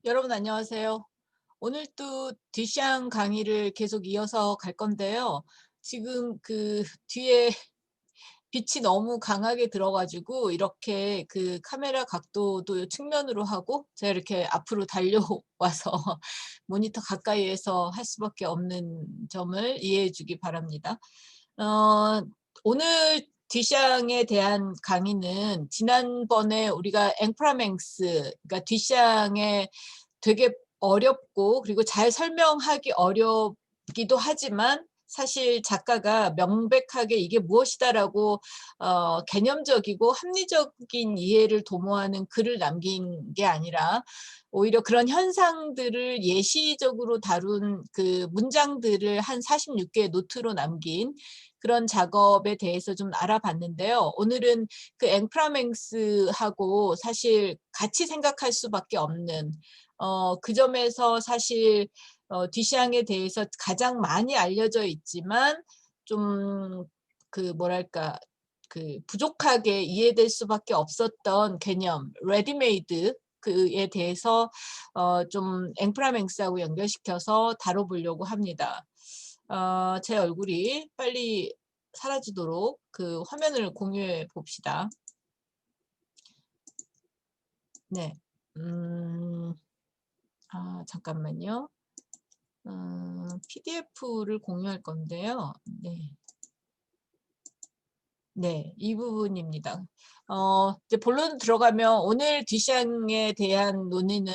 여러분 안녕하세요. 오늘 또 뒤샹 강의를 계속 이어서 갈 건데요. 지금 그 뒤에 빛이 너무 강하게 들어 가지고 이렇게 그 카메라 각도도 측면으로 하고 제가 이렇게 앞으로 달려와서 모니터 가까이에서 할 수밖에 없는 점을 이해해 주기 바랍니다. 어 오늘 뒤샹에 대한 강의는 지난번에 우리가 앵프라맹스, 그러니까 뒤샹의 되게 어렵고 그리고 잘 설명하기 어렵기도 하지만 사실 작가가 명백하게 "이게 무엇이다."라고 개념적이고 합리적인 이해를 도모하는 글을 남긴 게 아니라 오히려 그런 현상들을 예시적으로 다룬 그 문장들을 한 46개의 노트로 남긴 그런 작업에 대해서 좀 알아봤는데요. 오늘은 그 앵프라맹스하고 사실 같이 생각할 수밖에 없는 그 점에서 사실 뒤샹에 대해서 가장 많이 알려져 있지만 좀 그 뭐랄까 그 부족하게 이해될 수밖에 없었던 개념 레디메이드 그에 대해서 좀 앵프라맹스하고 연결시켜서 다뤄보려고 합니다. 제 얼굴이 빨리 사라지도록 그 화면을 공유해 봅시다. 네. 음. 잠깐만요. PDF를 공유할 건데요. 네. 네. 이 부분입니다. 이제 본론 들어가면 오늘 뒤샹에 대한 논의는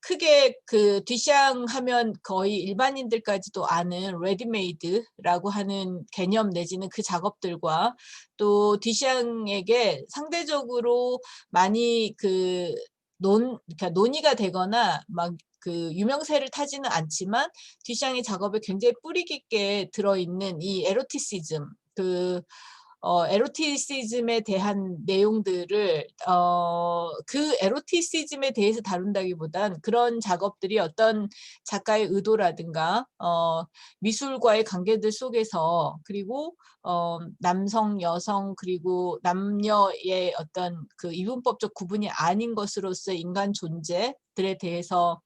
크게 그 뒤샹 하면 거의 일반인들까지도 아는 레디메이드라고 하는 개념 내지는 그 작업들과 또 뒤샹에게 상대적으로 많이 그러니까 논의가 되거나 막 그 유명세를 타지는 않지만 뒤샹의 작업에 굉장히 뿌리 깊게 들어있는 이 에로티시즘 에로티시즘에 대한 내용들을 그 에로티시즘에 대해서 다룬다기보단 그런 작업들이 어떤 작가의 의도라든가 미술과의 관계들 속에서 그리고 남성, 여성 그리고 남녀의 어떤 그 이분법적 구분이 아닌 것으로서의 인간 존재들에 대해서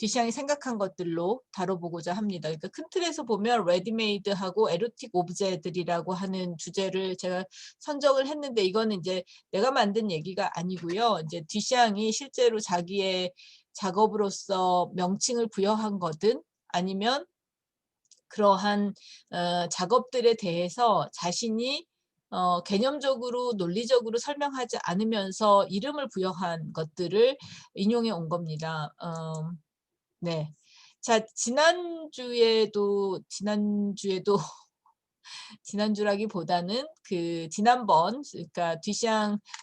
뒤샹이 생각한 것들로 다뤄보고자 합니다. 그러니까 큰 틀에서 보면 레디메이드하고 에로틱 오브제들이라고 하는 주제를 제가 선정을 했는데 이거는 이제 내가 만든 얘기가 아니고요. 이제 뒤샹이 실제로 자기의 작업으로서 명칭을 부여한 거든 아니면 그러한 작업들에 대해서 자신이 개념적으로 논리적으로 설명하지 않으면서 이름을 부여한 것들을 인용해 온 겁니다. 네. 자, 지난주라기보다는 그 지난번 그러니까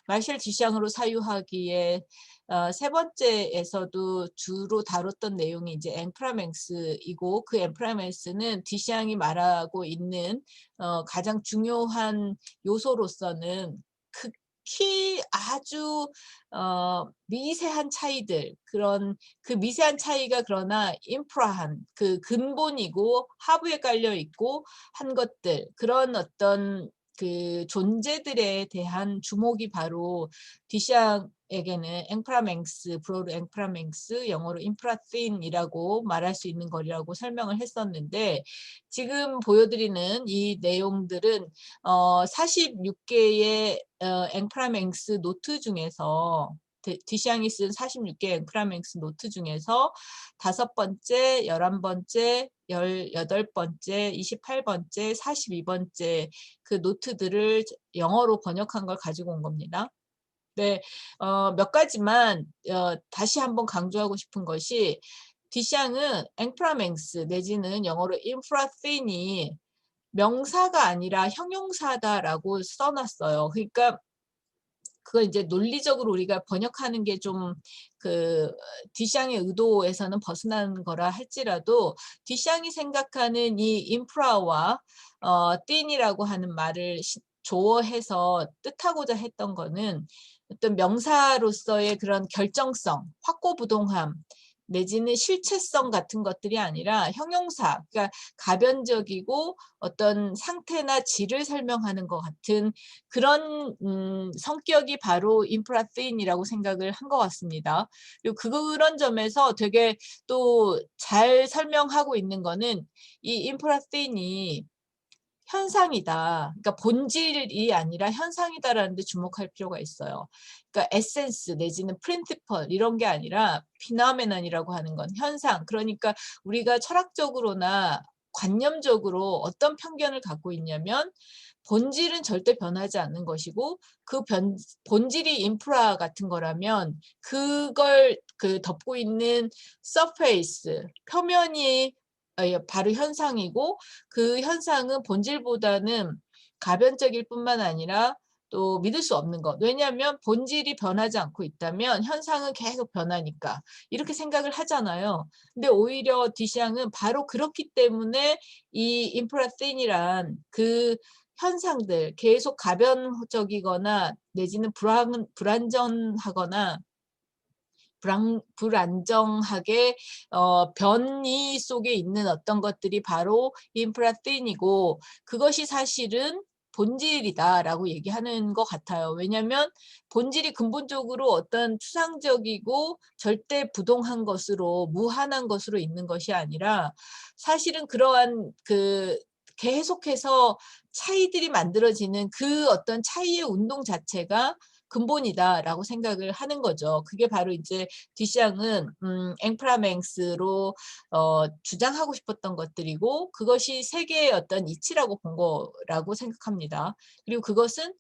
마셜 뒤샹으로 사유하기에 세 번째에서도 주로 다뤘던 내용이 이제 앵프라맹스이고 그 앵프라맹스는 뒤샹이 말하고 있는 가장 중요한 요소로서는 극히 아주 미세한 차이들 그 미세한 차이가 그러나 인프라한 그 근본이고 하부에 깔려 있고 한 것들 그런 어떤 그 존재들에 대한 주목이 바로 뒤샹에게는 앵프라맹스, 불어로 앵프라맹스, 영어로 인프라틴이라고 말할 수 있는 거리라고 설명을 했었는데 지금 보여드리는 이 내용들은 46개의 앵프라맹스 노트 중에서 뒤샹이 쓴 46개 앵프라맹스 노트 중에서 5번째, 11번째, 18번째, 28번째, 42번째 그 노트들을 영어로 번역한 걸 가지고 온 겁니다. 네. 몇 가지만 다시 한번 강조하고 싶은 것이 뒤샹은 앵프라맹스 내지는 영어로 인프라틴이 명사가 아니라 형용사다라고 써 놨어요. 그러니까 그걸 이제 논리적으로 우리가 번역하는 게 좀 그 뒤샹의 의도에서는 벗어나는 거라 할지라도 뒤샹이 생각하는 이 인프라와 틴이라고 하는 말을 조어해서 뜻하고자 했던 거는 어떤 명사로서의 그런 결정성, 확고부동함 내지는 실체성 같은 것들이 아니라 형용사, 그러니까 가변적이고 어떤 상태나 질을 설명하는 것 같은 그런 성격이 바로 인프라테인이라고 생각을 한 것 같습니다. 그리고 그런 점에서 되게 또 잘 설명하고 있는 거는 이 인프라테인이 현상이다. 그러니까 본질이 아니라 현상이다라는 데 주목할 필요가 있어요. 그러니까 에센스 내지는 프린시펄 이런 게 아니라 피노메넌이라고 하는 건 현상. 그러니까 우리가 철학적으로나 관념적으로 어떤 편견을 갖고 있냐면 본질은 절대 변하지 않는 것이고 그 본질이 인프라 같은 거라면 그걸 덮고 있는 서페이스, 표면이 바로 현상이고 그 현상은 본질보다는 가변적일 뿐만 아니라 또 믿을 수 없는 것. 왜냐하면 본질이 변하지 않고 있다면 현상은 계속 변하니까 이렇게 생각을 하잖아요. 근데 오히려 디샹은 바로 그렇기 때문에 이 인프라틴이란 그 현상들 계속 가변적이거나 내지는 불안전하거나 불안정하게 변이 속에 있는 어떤 것들이 바로 인프라틴이고 그것이 사실은 본질이다라고 얘기하는 것 같아요. 왜냐하면 본질이 근본적으로 어떤 추상적이고 절대 부동한 것으로 무한한 것으로 있는 것이 아니라 사실은 그러한 계속해서 차이들이 만들어지는 그 어떤 차이의 운동 자체가 근본이다라고 생각을 하는 거죠. 그게 바로 이제 디샹은 앵프라맹스로 주장하고 싶었던 것들이고 그것이 세계의 어떤 이치라고 본 거라고 생각합니다. 그리고 그것은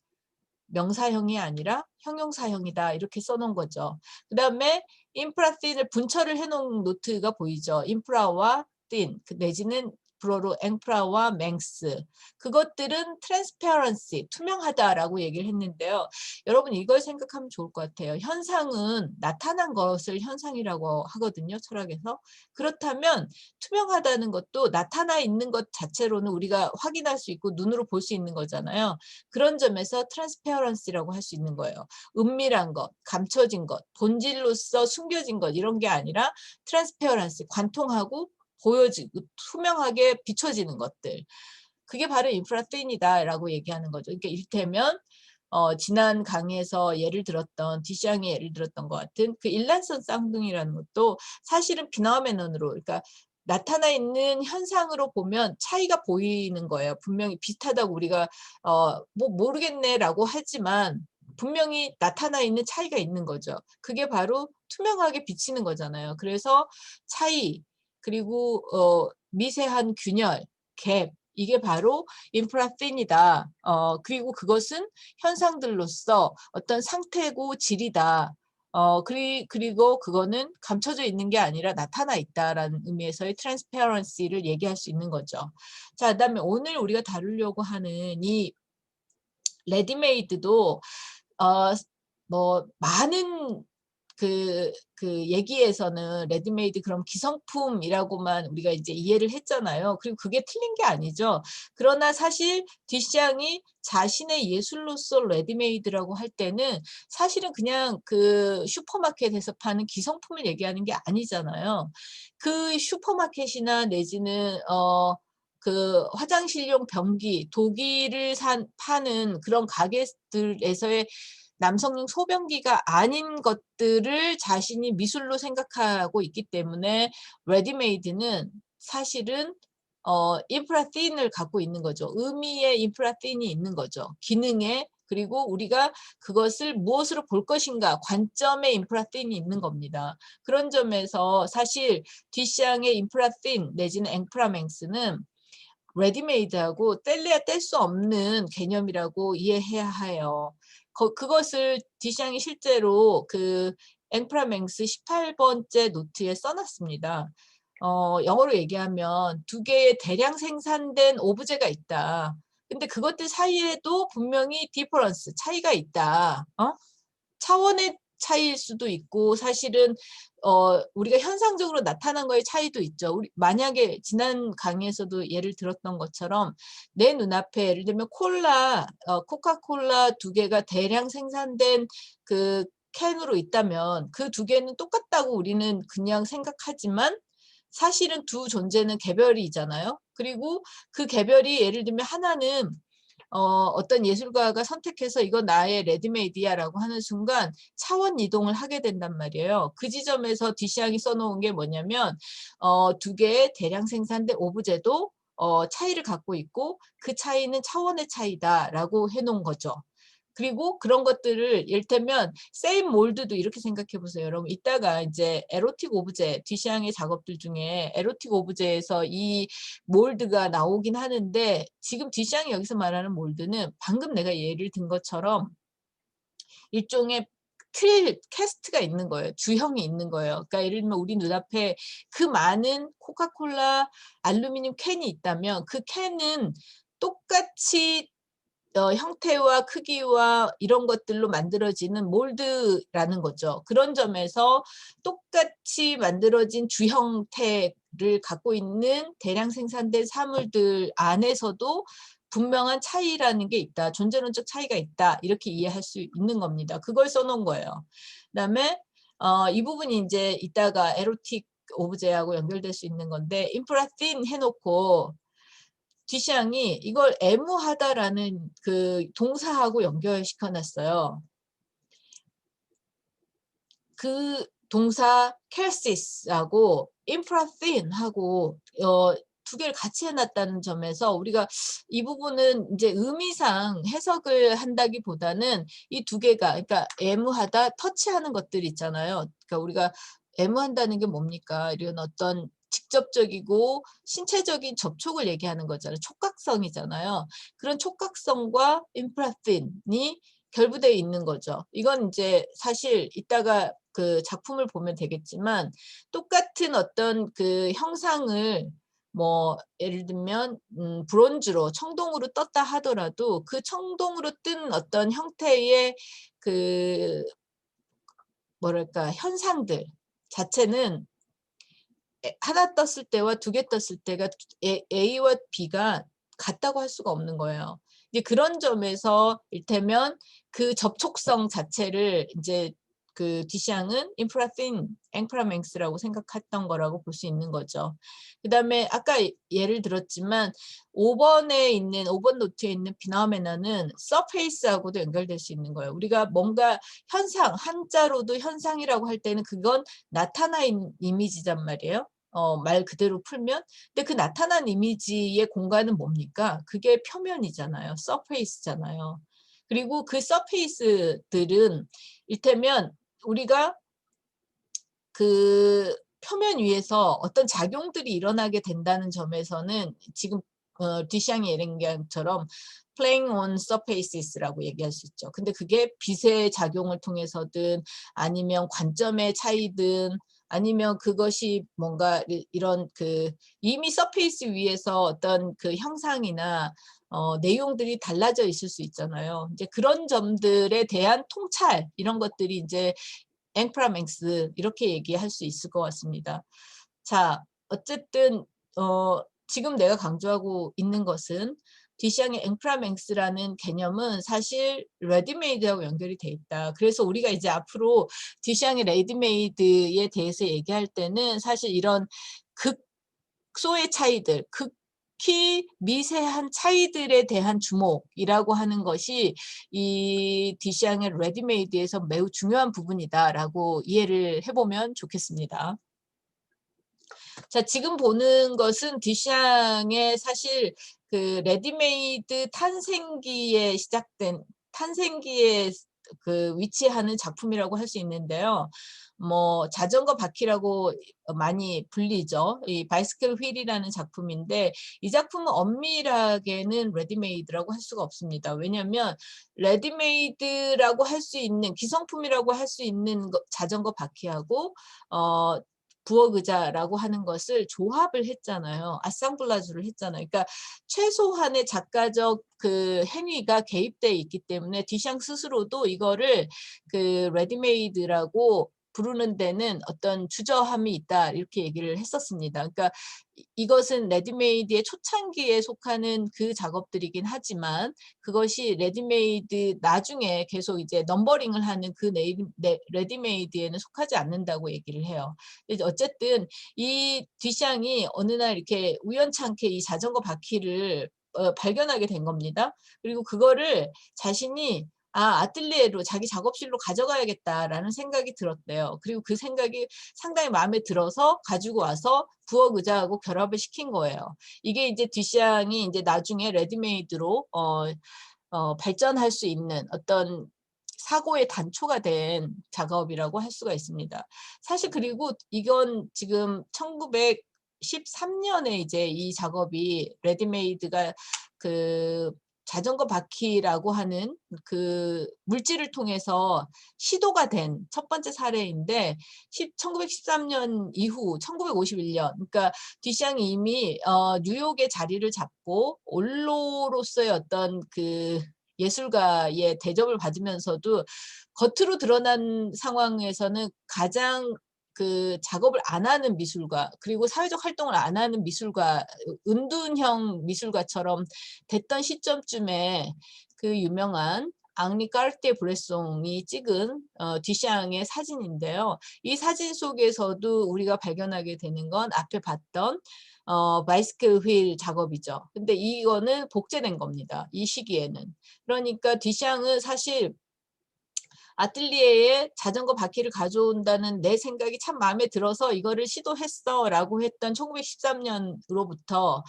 명사형이 아니라 형용사형이다 이렇게 써놓은 거죠. 그 다음에 인프라틴을 분철을 해놓은 노트가 보이죠. 인프라와 틴 내지는 불어로 앵프라와 맹스 그것들은 트랜스페어런시 투명하다라고 얘기를 했는데요. 여러분 이걸 생각하면 좋을 것 같아요. 현상은 나타난 것을 현상이라고 하거든요. 철학에서. 그렇다면 투명하다는 것도 나타나 있는 것 자체로는 우리가 확인할 수 있고 눈으로 볼 수 있는 거잖아요. 그런 점에서 트랜스페어런시라고 할 수 있는 거예요. 은밀한 것, 감춰진 것, 본질로서 숨겨진 것 이런 게 아니라 트랜스페어런시, 관통하고 보여지고 투명하게 비춰지는 것들. 그게 바로 인프라틴이다라고 얘기하는 거죠. 그러니까 이를테면 지난 강의에서 예를 들었던 디샹이 예를 들었던 것 같은 그 일란성 쌍둥이라는 것도 사실은 비나메논으로 그러니까 나타나 있는 현상으로 보면 차이가 보이는 거예요. 분명히 비슷하다고 우리가 뭐 모르겠네라고 하지만 분명히 나타나 있는 차이가 있는 거죠. 그게 바로 투명하게 비치는 거잖아요. 그래서 차이 그리고 미세한 균열, 갭 이게 바로 인프라틴이다. 그리고 그것은 현상들로서 어떤 상태고 질이다. 그리고 그거는 감춰져 있는 게 아니라 나타나 있다라는 의미에서의 트랜스페어런시를 얘기할 수 있는 거죠. 자, 그다음에 오늘 우리가 다루려고 하는 이 레디메이드도 뭐 많은 얘기에서는 레디메이드 그럼 기성품이라고만 우리가 이제 이해를 했잖아요. 그리고 그게 틀린 게 아니죠. 그러나 사실 디샹이 자신의 예술로서 레디메이드라고 할 때는 사실은 그냥 그 슈퍼마켓에서 파는 기성품을 얘기하는 게 아니잖아요. 그 슈퍼마켓이나 내지는 그 화장실용 변기, 도기를 파는 그런 가게들에서의 남성용 소변기가 아닌 것들을 자신이 미술로 생각하고 있기 때문에 레디메이드는 사실은 인프라틴을 갖고 있는 거죠. 의미의 인프라틴이 있는 거죠. 기능에 그리고 우리가 그것을 무엇으로 볼 것인가 관점의 인프라틴이 있는 겁니다. 그런 점에서 사실 디샹의 인프라틴 내지는 앵프라맹스는 레디메이드하고 뗄래야 뗄 수 없는 개념이라고 이해해야 해요. 그것을 디샹이 실제로 그 앵프라맹스 18번째 노트에 써놨습니다. 영어로 얘기하면 두 개의 대량 생산된 오브제가 있다. 근데 그것들 사이에도 분명히 디퍼런스, 차이가 있다. 차원의 차이일 수도 있고 사실은 우리가 현상적으로 나타난 거의 차이도 있죠. 만약에 지난 강의에서도 예를 들었던 것처럼 내 눈앞에 예를 들면 코카콜라 두 개가 대량 생산된 그 캔으로 있다면 그 두 개는 똑같다고 우리는 그냥 생각하지만 사실은 두 존재는 개별이잖아요. 그리고 그 개별이 예를 들면 하나는 어떤 예술가가 선택해서 이거 나의 레디메이드야라고 하는 순간 차원 이동을 하게 된단 말이에요. 그 지점에서 디시앙이 써놓은 게 뭐냐면 두 개의 대량 생산된 오브제도 차이를 갖고 있고 그 차이는 차원의 차이다라고 해놓은 거죠. 그리고 그런 것들을 이를테면 세임 몰드도 이렇게 생각해 보세요. 여러분 이따가 이제 에로틱 오브제 디시앙의 작업들 중에 에로틱 오브제에서 이 몰드가 나오긴 하는데 지금 디시앙이 여기서 말하는 몰드는 방금 내가 예를 든 것처럼 일종의 캐스트가 있는 거예요. 주형이 있는 거예요. 그러니까 예를 들면 우리 눈앞에 그 많은 코카콜라 알루미늄 캔이 있다면 그 캔은 똑같이 형태와 크기와 이런 것들로 만들어지는 몰드라는 거죠. 그런 점에서 똑같이 만들어진 주형태를 갖고 있는 대량 생산된 사물들 안에서도 분명한 차이라는 게 있다. 존재론적 차이가 있다. 이렇게 이해할 수 있는 겁니다. 그걸 써놓은 거예요. 그다음에 이 부분이 이제 이따가 에로틱 오브제하고 연결될 수 있는 건데 인프라틴 해놓고 디시앙이 이걸 애무하다라는 그 동사하고 연결시켜 놨어요. 그 동사 켈시스하고 인프라틴하고 두 개를 같이 해놨다는 점에서 우리가 이 부분은 이제 의미상 해석을 한다기보다는 이 두 개가 그러니까 애무하다, 터치하는 것들 있잖아요. 그러니까 우리가 애무한다는 게 뭡니까? 이런 어떤 직접적이고 신체적인 접촉을 얘기하는 거잖아요. 촉각성이잖아요. 그런 촉각성과 인프라틴이 결부되어 있는 거죠. 이건 이제 사실 이따가 그 작품을 보면 되겠지만 똑같은 어떤 그 형상을 뭐 예를 들면 브론즈로 청동으로 떴다 하더라도 그 청동으로 뜬 어떤 형태의 그 뭐랄까 현상들 자체는 하나 떴을 때와 두 개 떴을 때가 A와 B가 같다고 할 수가 없는 거예요. 이제 그런 점에서 일테면 그 접촉성 자체를 이제 그 디샹은 인프라틴, 앵프라맹스라고 생각했던 거라고 볼 수 있는 거죠. 그 다음에 아까 예를 들었지만 5번 노트에 있는 비나메나는 서페이스하고도 연결될 수 있는 거예요. 우리가 뭔가 현상, 한자로도 현상이라고 할 때는 그건 나타난 이미지란 말이에요. 말 그대로 풀면. 근데 그 나타난 이미지의 공간은 뭡니까? 그게 표면이잖아요. 서페이스잖아요. 그리고 그 서페이스들은 일테면 우리가 그 표면 위에서 어떤 작용들이 일어나게 된다는 점에서는 지금 디샹이 예랭처럼 playing on surfaces라고 얘기할 수 있죠. 근데 그게 빛의 작용을 통해서든 아니면 관점의 차이든 아니면 그것이 뭔가 이런 그 이미 서페이스 위에서 어떤 그 형상이나 내용들이 달라져 있을 수 있잖아요. 이제 그런 점들에 대한 통찰 이런 것들이 이제 앵프라맹스 이렇게 얘기할 수 있을 것 같습니다. 자, 어쨌든 지금 내가 강조하고 있는 것은 디샹의 앵프라맹스라는 개념은 사실 레디메이드하고 연결이 돼 있다. 그래서 우리가 이제 앞으로 디샹의 레디메이드에 대해서 얘기할 때는 사실 이런 극소의 차이들, 극히 미세한 차이들에 대한 주목이라고 하는 것이 이 디샹의 레디메이드에서 매우 중요한 부분이다라고 이해를 해보면 좋겠습니다. 자, 지금 보는 것은 디샹의 사실 그 레디메이드 탄생기에 시작된 탄생기에 그 위치하는 작품이라고 할 수 있는데요. 뭐 자전거 바퀴라고 많이 불리죠. 이 바이스클 휠이라는 작품인데 이 작품은 엄밀하게는 레디메이드라고 할 수가 없습니다. 왜냐하면 레디메이드라고 할 수 있는 기성품이라고 할 수 있는 자전거 바퀴하고 부엌 의자라고 하는 것을 조합을 했잖아요. 아상블라주를 했잖아요. 그러니까 최소한의 작가적 그 행위가 개입되어 있기 때문에 디샹 스스로도 이거를 그 레디메이드라고 부르는 데는 어떤 주저함이 있다 이렇게 얘기를 했었습니다. 그러니까 이것은 레디메이드의 초창기에 속하는 그 작업들이긴 하지만 그것이 레디메이드 나중에 계속 이제 넘버링을 하는 그 레디메이드에는 속하지 않는다고 얘기를 해요. 어쨌든 이 뒤샹이 어느 날 이렇게 우연찮게 이 자전거 바퀴를 발견하게 된 겁니다. 그리고 그거를 자신이 아틀리에로 자기 작업실로 가져가야겠다라는 생각이 들었대요. 그리고 그 생각이 상당히 마음에 들어서 가지고 와서 부엌 의자하고 결합을 시킨 거예요. 이게 이제 뒤샹이 이제 나중에 레디메이드로 발전할 수 있는 어떤 사고의 단초가 된 작업이라고 할 수가 있습니다. 사실 그리고 이건 지금 1913년에 이제 이 작업이 레디메이드가 그 자전거 바퀴라고 하는 그 물질을 통해서 시도가 된 첫 번째 사례인데 1913년 이후 1951년 그러니까 뒤샹이 이미 뉴욕에 자리를 잡고 올로로서의 어떤 그 예술가의 대접을 받으면서도 겉으로 드러난 상황에서는 가장 그 작업을 안 하는 미술가 그리고 사회적 활동을 안 하는 미술가 은둔형 미술가처럼 됐던 시점쯤에 그 유명한 앙리 까르띠에 브레송이 찍은 뒤샹의 사진인데요. 이 사진 속에서도 우리가 발견하게 되는 건 앞에 봤던 바이스클 휠 작업이죠. 근데 이거는 복제된 겁니다. 이 시기에는. 그러니까 뒤샹은 사실 아틀리에에 자전거 바퀴를 가져온다는 내 생각이 참 마음에 들어서 이거를 시도했어라고 했던 1913년으로부터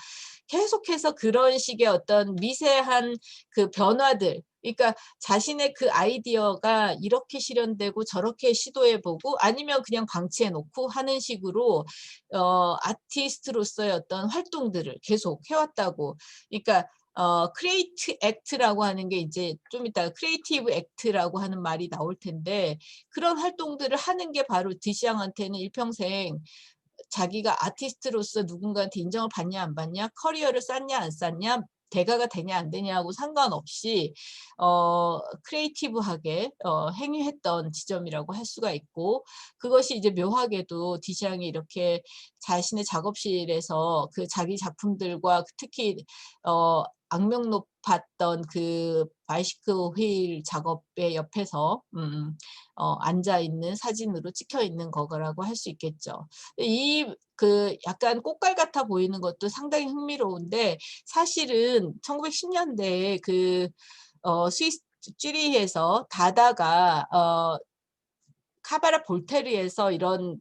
계속해서 그런 식의 어떤 미세한 그 변화들 그러니까 자신의 그 아이디어가 이렇게 실현되고 저렇게 시도해보고 아니면 그냥 방치해놓고 하는 식으로 아티스트로서의 어떤 활동들을 계속 해왔다고. 그러니까 크리에이트 액트라고 하는 게 이제 좀 이따 크리에이티브 액트라고 하는 말이 나올 텐데 그런 활동들을 하는 게 바로 드시앙한테는 일평생 자기가 아티스트로서 누군가한테 인정을 받냐 안 받냐 커리어를 쌓냐 안 쌓냐 대가가 되냐 안 되냐하고 상관없이 크리에이티브하게 행위했던 지점이라고 할 수가 있고 그것이 이제 묘하게도 뒤샹이 이렇게 자신의 작업실에서 그 자기 작품들과 특히 악명 높았던 그 바이시클 휠 작업의 옆에서 앉아 있는 사진으로 찍혀 있는 거라고 할 수 있겠죠. 이 그 약간 꽃갈 같아 보이는 것도 상당히 흥미로운데 사실은 1910년대에 그 스위스 쭈리히에서 다다가 카바라 볼테르에서 이런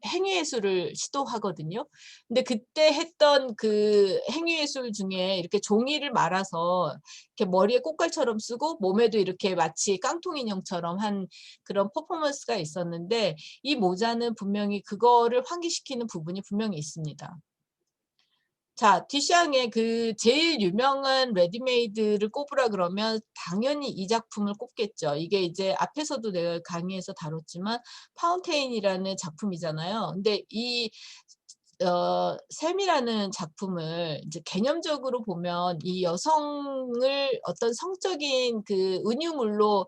행위예술을 시도하거든요. 근데 그때 했던 그 행위예술 중에 이렇게 종이를 말아서 이렇게 머리에 꽃갈처럼 쓰고 몸에도 이렇게 마치 깡통 인형처럼 한 그런 퍼포먼스가 있었는데 이 모자는 분명히 그거를 환기시키는 부분이 분명히 있습니다. 자, 뒤샹의 그 제일 유명한 레디메이드를 꼽으라 그러면 당연히 이 작품을 꼽겠죠. 이게 이제 앞에서도 내가 강의에서 다뤘지만 파운테인이라는 작품이잖아요. 근데 이 샘이라는 작품을 이제 개념적으로 보면 이 여성을 어떤 성적인 그 은유물로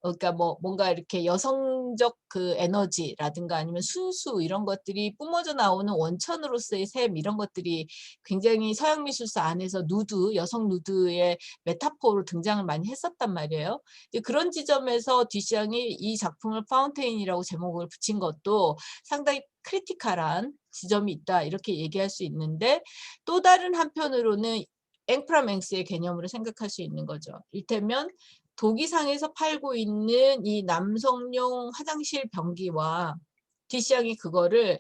그러니까 뭐 뭔가 이렇게 여성적 그 에너지라든가 아니면 순수 이런 것들이 뿜어져 나오는 원천으로서의 샘 이런 것들이 굉장히 서양 미술사 안에서 누드, 여성 누드의 메타포로 등장을 많이 했었단 말이에요. 그런 지점에서 뒤샹이 이 작품을 파운테인이라고 제목을 붙인 것도 상당히 크리티컬한 지점이 있다 이렇게 얘기할 수 있는데 또 다른 한편으로는 앵프라맹스의 개념으로 생각할 수 있는 거죠. 이를테면 도기상에서 팔고 있는 이 남성용 화장실 변기와 뒤샹이 그거를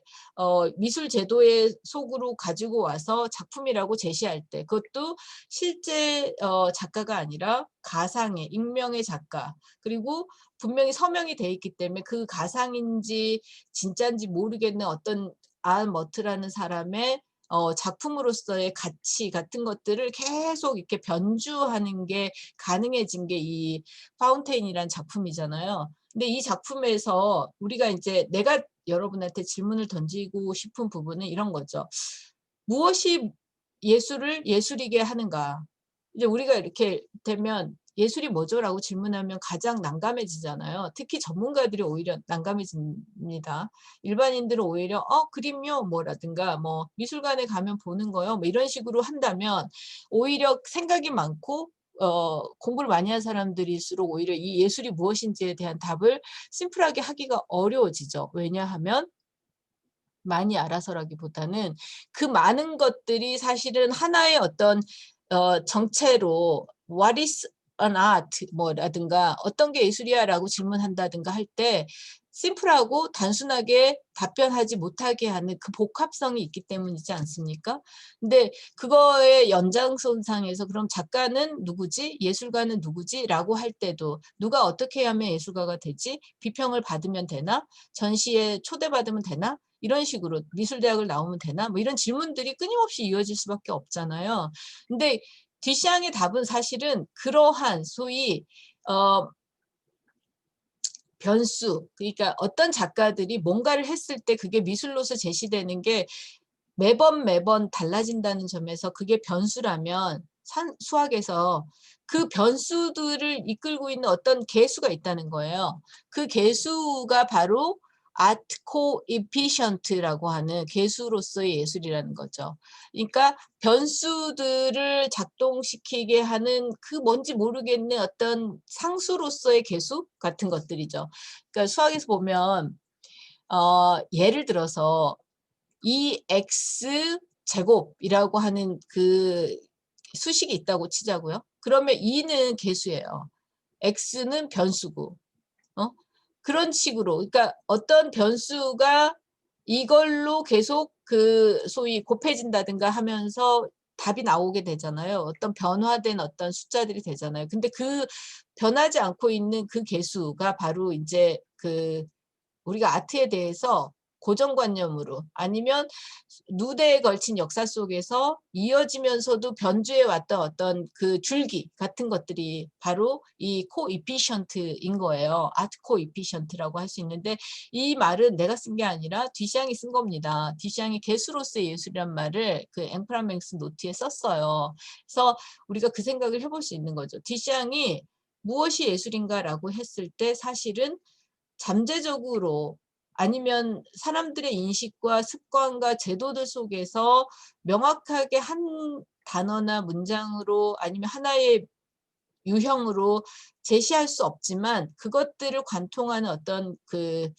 미술 제도의 속으로 가지고 와서 작품이라고 제시할 때 그것도 실제 작가가 아니라 가상의 익명의 작가 그리고 분명히 서명이 돼 있기 때문에 그 가상인지 진짜인지 모르겠는 어떤 안 머트라는 사람의 작품으로서의 가치 같은 것들을 계속 이렇게 변주하는 게 가능해진 게 이 파운테인이라는 작품이잖아요. 근데 이 작품에서 우리가 이제 내가 여러분한테 질문을 던지고 싶은 부분은 이런 거죠. 무엇이 예술을 예술이게 하는가? 이제 우리가 이렇게 되면 예술이 뭐죠?라고 질문하면 가장 난감해지잖아요. 특히 전문가들이 오히려 난감해집니다. 일반인들은 오히려 그림요 뭐라든가 뭐 미술관에 가면 보는 거요 뭐 이런 식으로 한다면 오히려 생각이 많고 공부를 많이 한 사람들일수록 오히려 이 예술이 무엇인지에 대한 답을 심플하게 하기가 어려워지죠. 왜냐하면 많이 알아서라기보다는 그 많은 것들이 사실은 하나의 어떤 정체로 What is an art? 뭐라든가 어떤 게 예술이야라고 질문한다든가 할 때 심플하고 단순하게 답변하지 못하게 하는 그 복합성이 있기 때문이지 않습니까? 근데 그거의 연장선상에서 그럼 작가는 누구지? 예술가는 누구지? 라고 할 때도 누가 어떻게 하면 예술가가 되지? 비평을 받으면 되나? 전시에 초대받으면 되나? 이런 식으로 미술대학을 나오면 되나? 뭐 이런 질문들이 끊임없이 이어질 수밖에 없잖아요. 근데 뒷샹의 답은 사실은 그러한 소위 변수, 그러니까 어떤 작가들이 뭔가를 했을 때 그게 미술로서 제시되는 게 매번 달라진다는 점에서 그게 변수라면 수학에서 그 변수들을 이끌고 있는 어떤 계수가 있다는 거예요. 그 계수가 바로 art coefficient라고 하는 계수로서의 예술이라는 거죠. 그러니까 변수들을 작동시키게 하는 그 뭔지 모르겠는 어떤 상수로서의 계수 같은 것들이죠. 그러니까 수학에서 보면 예를 들어서 2x 제곱이라고 하는 그 수식이 있다고 치자고요. 그러면 2는 계수예요. x는 변수고, 그런 식으로, 그러니까 어떤 변수가 이걸로 계속 그 소위 곱해진다든가 하면서 답이 나오게 되잖아요. 어떤 변화된 어떤 숫자들이 되잖아요. 근데 그 변하지 않고 있는 그 계수가 바로 이제 그 우리가 아트에 대해서 고정관념으로 아니면 누대에 걸친 역사 속에서 이어지면서도 변주해 왔던 어떤 그 줄기 같은 것들이 바로 이 코이피션트인 거예요. 아트 코이피션트라고 할 수 있는데 이 말은 내가 쓴 게 아니라 뒤샹이 쓴 겁니다. 뒤샹이 개수로서의 예술이란 말을 그 앵프라맹스 노트에 썼어요. 그래서 우리가 그 생각을 해볼 수 있는 거죠. 뒤샹이 무엇이 예술인가라고 했을 때 사실은 잠재적으로 아니면 사람들의 인식과 습관과 제도들 속에서 명확하게 한 단어나 문장으로 아니면 하나의 유형으로 제시할 수 없지만 그것들을 관통하는 어떤 그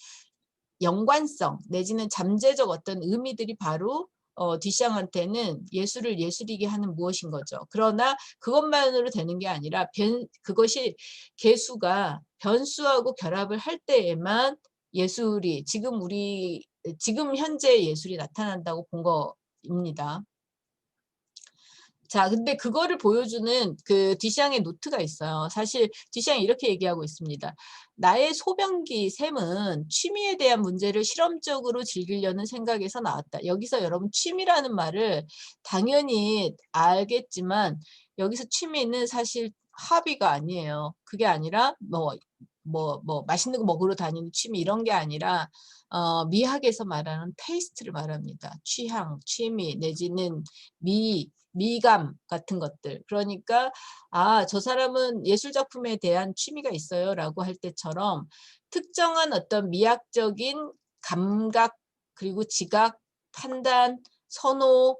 연관성 내지는 잠재적 어떤 의미들이 바로 뒤샹한테는 예술을 예술이게 하는 무엇인 거죠. 그러나 그것만으로 되는 게 아니라 그것이 개수가 변수하고 결합을 할 때에만 예술이 지금 현재의 예술이 나타난다고 본 거입니다. 자, 근데 그거를 보여주는 그 뒤샹의 노트가 있어요. 사실 뒤샹이 이렇게 얘기하고 있습니다. 나의 소변기 샘은 취미에 대한 문제를 실험적으로 즐기려는 생각에서 나왔다. 여기서 여러분 취미라는 말을 당연히 알겠지만 여기서 취미는 사실 합의가 아니에요. 그게 아니라 맛있는 거 먹으러 다니는 취미 이런 게 아니라 미학에서 말하는 테이스트를 말합니다. 취향, 취미 내지는 미감 같은 것들. 그러니까 저 사람은 예술 작품에 대한 취미가 있어요 라고 할 때처럼 특정한 어떤 미학적인 감각 그리고 지각, 판단, 선호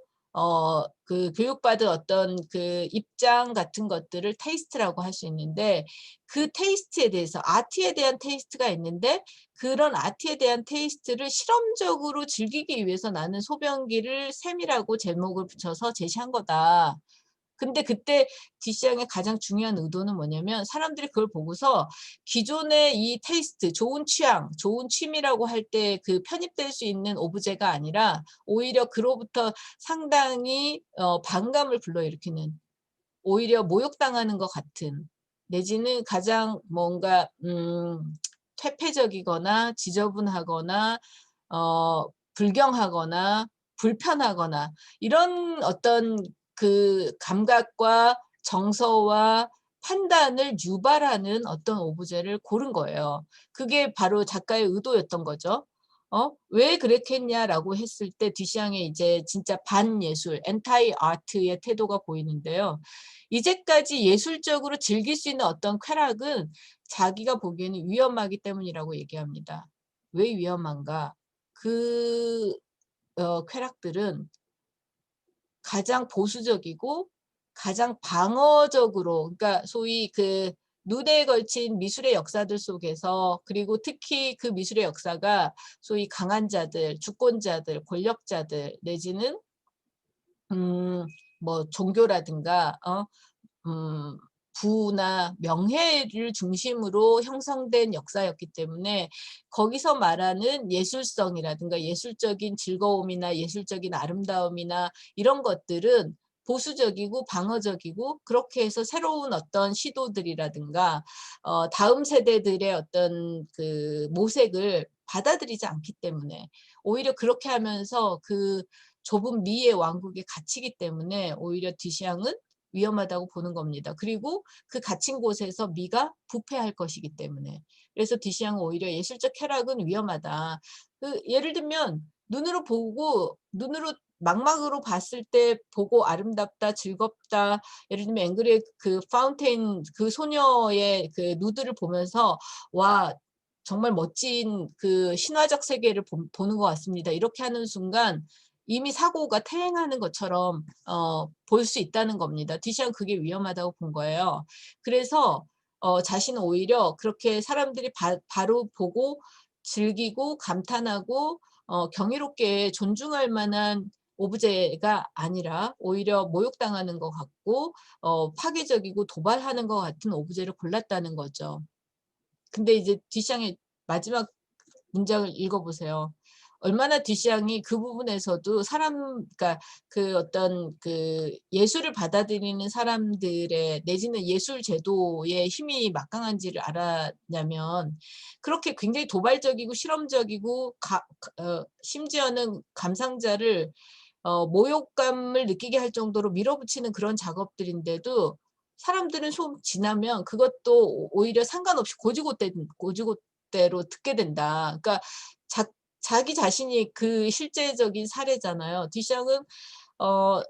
그 교육받은 어떤 그 입장 같은 것들을 테이스트라고 할 수 있는데 그 테이스트에 대해서 아트에 대한 테이스트가 있는데 그런 아트에 대한 테이스트를 실험적으로 즐기기 위해서 나는 소변기를 샘이라고 제목을 붙여서 제시한 거다. 근데 그때 DC양의 가장 중요한 의도는 뭐냐면 사람들이 그걸 보고서 기존의 이 테이스트, 좋은 취향, 좋은 취미라고 할 때 그 편입될 수 있는 오브제가 아니라 오히려 그로부터 상당히 반감을 불러일으키는 오히려 모욕당하는 것 같은 내지는 가장 뭔가 퇴폐적이거나 지저분하거나 불경하거나 불편하거나 이런 어떤 그 감각과 정서와 판단을 유발하는 어떤 오브제를 고른 거예요. 그게 바로 작가의 의도였던 거죠. 왜 그랬겠냐라고 했을 때 뒤샹의 이제 진짜 반예술, 엔타이 아트의 태도가 보이는데요. 이제까지 예술적으로 즐길 수 있는 어떤 쾌락은 자기가 보기에는 위험하기 때문이라고 얘기합니다. 왜 위험한가? 그 쾌락들은 가장 보수적이고 가장 방어적으로, 그러니까 소위 그 누대에 걸친 미술의 역사들 속에서, 그리고 특히 그 미술의 역사가 소위 강한 자들, 주권자들, 권력자들 내지는 뭐 종교라든가 부나 명예를 중심으로 형성된 역사였기 때문에 거기서 말하는 예술성이라든가 예술적인 즐거움이나 예술적인 아름다움이나 이런 것들은 보수적이고 방어적이고, 그렇게 해서 새로운 어떤 시도들이라든가 다음 세대들의 어떤 그 모색을 받아들이지 않기 때문에, 오히려 그렇게 하면서 그 좁은 미의 왕국에 갇히기 때문에 오히려 뒤샹은 위험하다고 보는 겁니다. 그리고 그 갇힌 곳에서 미가 부패할 것이기 때문에. 그래서 뒤샹은 오히려 예술적 쾌락은 위험하다. 예를 들면 눈으로 보고, 눈으로 망막으로 봤을 때 보고 아름답다, 즐겁다. 예를 들면 앵그리의 그 파운테인 그 소녀의 그 누드를 보면서 와, 정말 멋진 그 신화적 세계를 보는 것 같습니다. 이렇게 하는 순간 이미 사고가 퇴행하는 것처럼 볼 수 있다는 겁니다. 뒤샹은 그게 위험하다고 본 거예요. 그래서 자신은 오히려 그렇게 사람들이 바로 보고 즐기고 감탄하고 경이롭게 존중할 만한 오브제가 아니라 오히려 모욕당하는 것 같고 파괴적이고 도발하는 것 같은 오브제를 골랐다는 거죠. 근데 이제 뒤샹의 마지막 문장을 읽어보세요. 얼마나 뒤샹이 그 부분에서도 그러니까 그 어떤 그 예술을 받아들이는 사람들의 내지는 예술 제도의 힘이 막강한지를 알았냐면, 그렇게 굉장히 도발적이고 실험적이고 심지어는 감상자를 모욕감을 느끼게 할 정도로 밀어붙이는 그런 작업들인데도 사람들은 좀 지나면 그것도 오히려 상관없이 고지고대로 듣게 된다. 그러니까 자기 자신이 그 실제적인 사례잖아요. 뒤샹은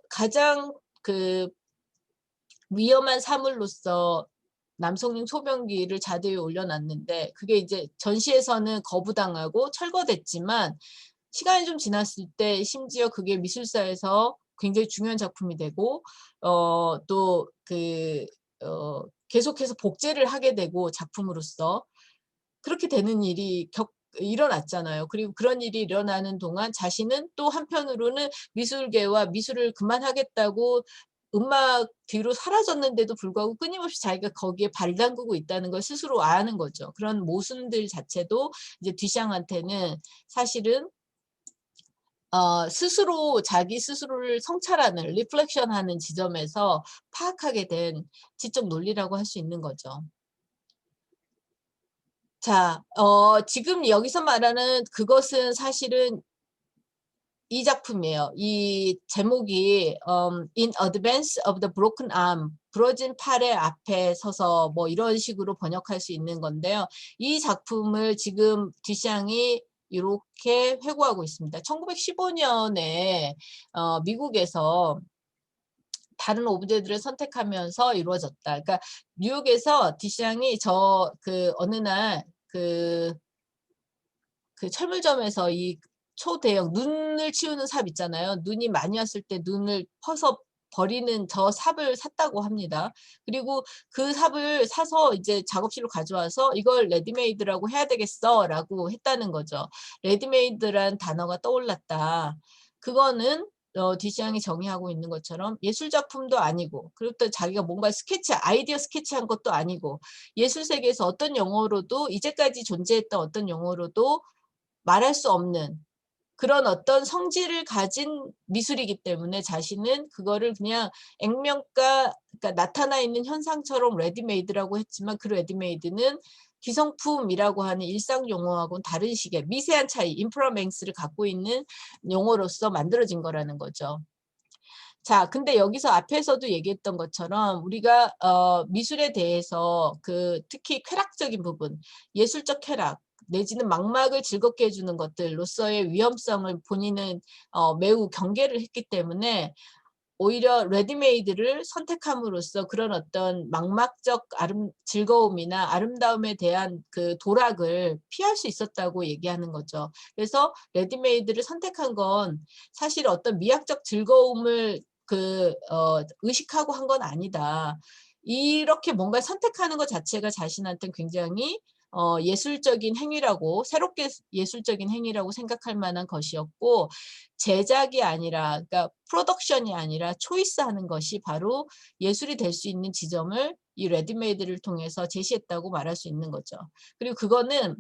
가장 그 위험한 사물로서 남성용 소변기를 자대 위에 올려놨는데 그게 이제 전시에서는 거부당하고 철거됐지만 시간이 좀 지났을 때 심지어 그게 미술사에서 굉장히 중요한 작품이 되고 또 계속해서 복제를 하게 되고 작품으로서 그렇게 되는 일이 일어났잖아요. 그리고 그런 일이 일어나는 동안 자신은 또 한편으로는 미술계와 미술을 그만하겠다고 음악 뒤로 사라졌는데도 불구하고 끊임없이 자기가 거기에 발 담그고 있다는 걸 스스로 아는 거죠. 그런 모순들 자체도 이제 뒤샹한테는 사실은 스스로 자기 스스로를 성찰하는 리플렉션하는 지점에서 파악하게 된 지적 논리라고 할 수 있는 거죠. 자, 지금 여기서 말하는 그것은 사실은 이 작품이에요. 이 제목이 In Advance of the Broken Arm, 부러진 팔의 앞에 서서 뭐 이런 식으로 번역할 수 있는 건데요. 이 작품을 지금 뒤샹이 이렇게 회고하고 있습니다. 1915년에 미국에서 다른 오브제들을 선택하면서 이루어졌다. 그러니까 뉴욕에서 뒤샹이 어느 날 그 철물점에서 이 초대형 눈을 치우는 삽 있잖아요. 눈이 많이 왔을 때 눈을 퍼서 버리는 저 삽을 샀다고 합니다. 그리고 그 삽을 사서 이제 작업실로 가져와서 이걸 레디메이드라고 해야 되겠어라고 했다는 거죠. 레디메이드란 단어가 떠올랐다. 그거는 뒤샹이 정의하고 있는 것처럼 예술 작품도 아니고, 그리고 또 자기가 뭔가 아이디어 스케치한 것도 아니고, 예술 세계에서 어떤 용어로도 이제까지 존재했던 어떤 용어로도 말할 수 없는 그런 어떤 성질을 가진 미술이기 때문에 자신은 그거를 그냥 그러니까 나타나 있는 현상처럼 레디메이드라고 했지만 그 레디메이드는 기성품이라고 하는 일상 용어하고는 다른 식의 미세한 차이, 인프라맹스를 갖고 있는 용어로서 만들어진 거라는 거죠. 자, 근데 여기서 앞에서도 얘기했던 것처럼 우리가 미술에 대해서 특히 쾌락적인 부분, 예술적 쾌락, 내지는 망막을 즐겁게 해주는 것들로서의 위험성을 본인은 매우 경계를 했기 때문에 오히려 레디메이드를 선택함으로써 그런 어떤 망막적 즐거움이나 아름다움에 대한 그 도락을 피할 수 있었다고 얘기하는 거죠. 그래서 레디메이드를 선택한 건 사실 어떤 미학적 즐거움을 의식하고 한 건 아니다. 이렇게 뭔가 선택하는 것 자체가 자신한테는 굉장히 예술적인 행위라고, 새롭게 예술적인 행위라고 생각할 만한 것이었고, 제작이 아니라, 그러니까 프로덕션이 아니라 초이스하는 것이 바로 예술이 될 수 있는 지점을 이 레디메이드를 통해서 제시했다고 말할 수 있는 거죠. 그리고 그거는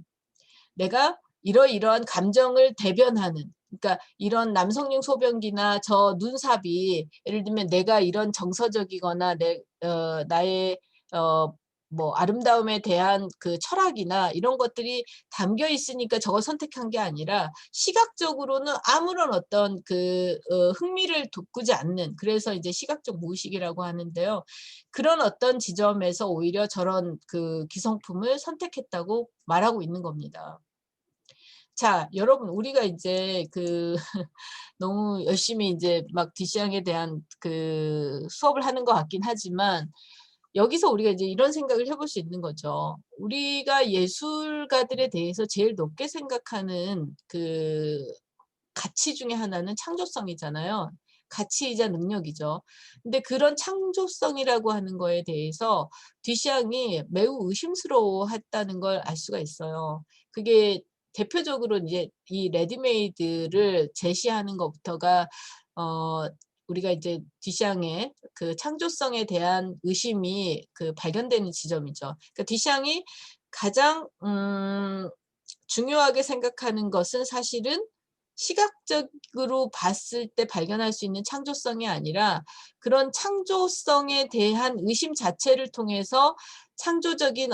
내가 이러이러한 감정을 대변하는, 그러니까 이런 남성용 소변기나 저 눈삽이 예를 들면 내가 이런 정서적이거나 나의 뭐 아름다움에 대한 그 철학이나 이런 것들이 담겨 있으니까 저걸 선택한 게 아니라 시각적으로는 아무런 어떤 흥미를 돋구지 않는, 그래서 이제 시각적 무의식이라고 하는데요. 그런 어떤 지점에서 오히려 저런 그 기성품을 선택했다고 말하고 있는 겁니다. 자, 여러분, 우리가 이제 너무 열심히 이제 막 DC양에 대한 수업을 하는 것 같긴 하지만, 여기서 우리가 이제 이런 생각을 해볼 수 있는 거죠. 우리가 예술가들에 대해서 제일 높게 생각하는 가치 중에 하나는 창조성이잖아요. 가치이자 능력이죠. 근데 그런 창조성이라고 하는 거에 대해서 뒤샹이 매우 의심스러워했다는 걸 알 수가 있어요. 그게 대표적으로 이제 이 레디메이드를 제시하는 것부터가 우리가 이제 뒤샹의 그 창조성에 대한 의심이 발견되는 지점이죠. 그러니까 뒤샹이 가장 중요하게 생각하는 것은 사실은 시각적으로 봤을 때 발견할 수 있는 창조성이 아니라 그런 창조성에 대한 의심 자체를 통해서 창조적인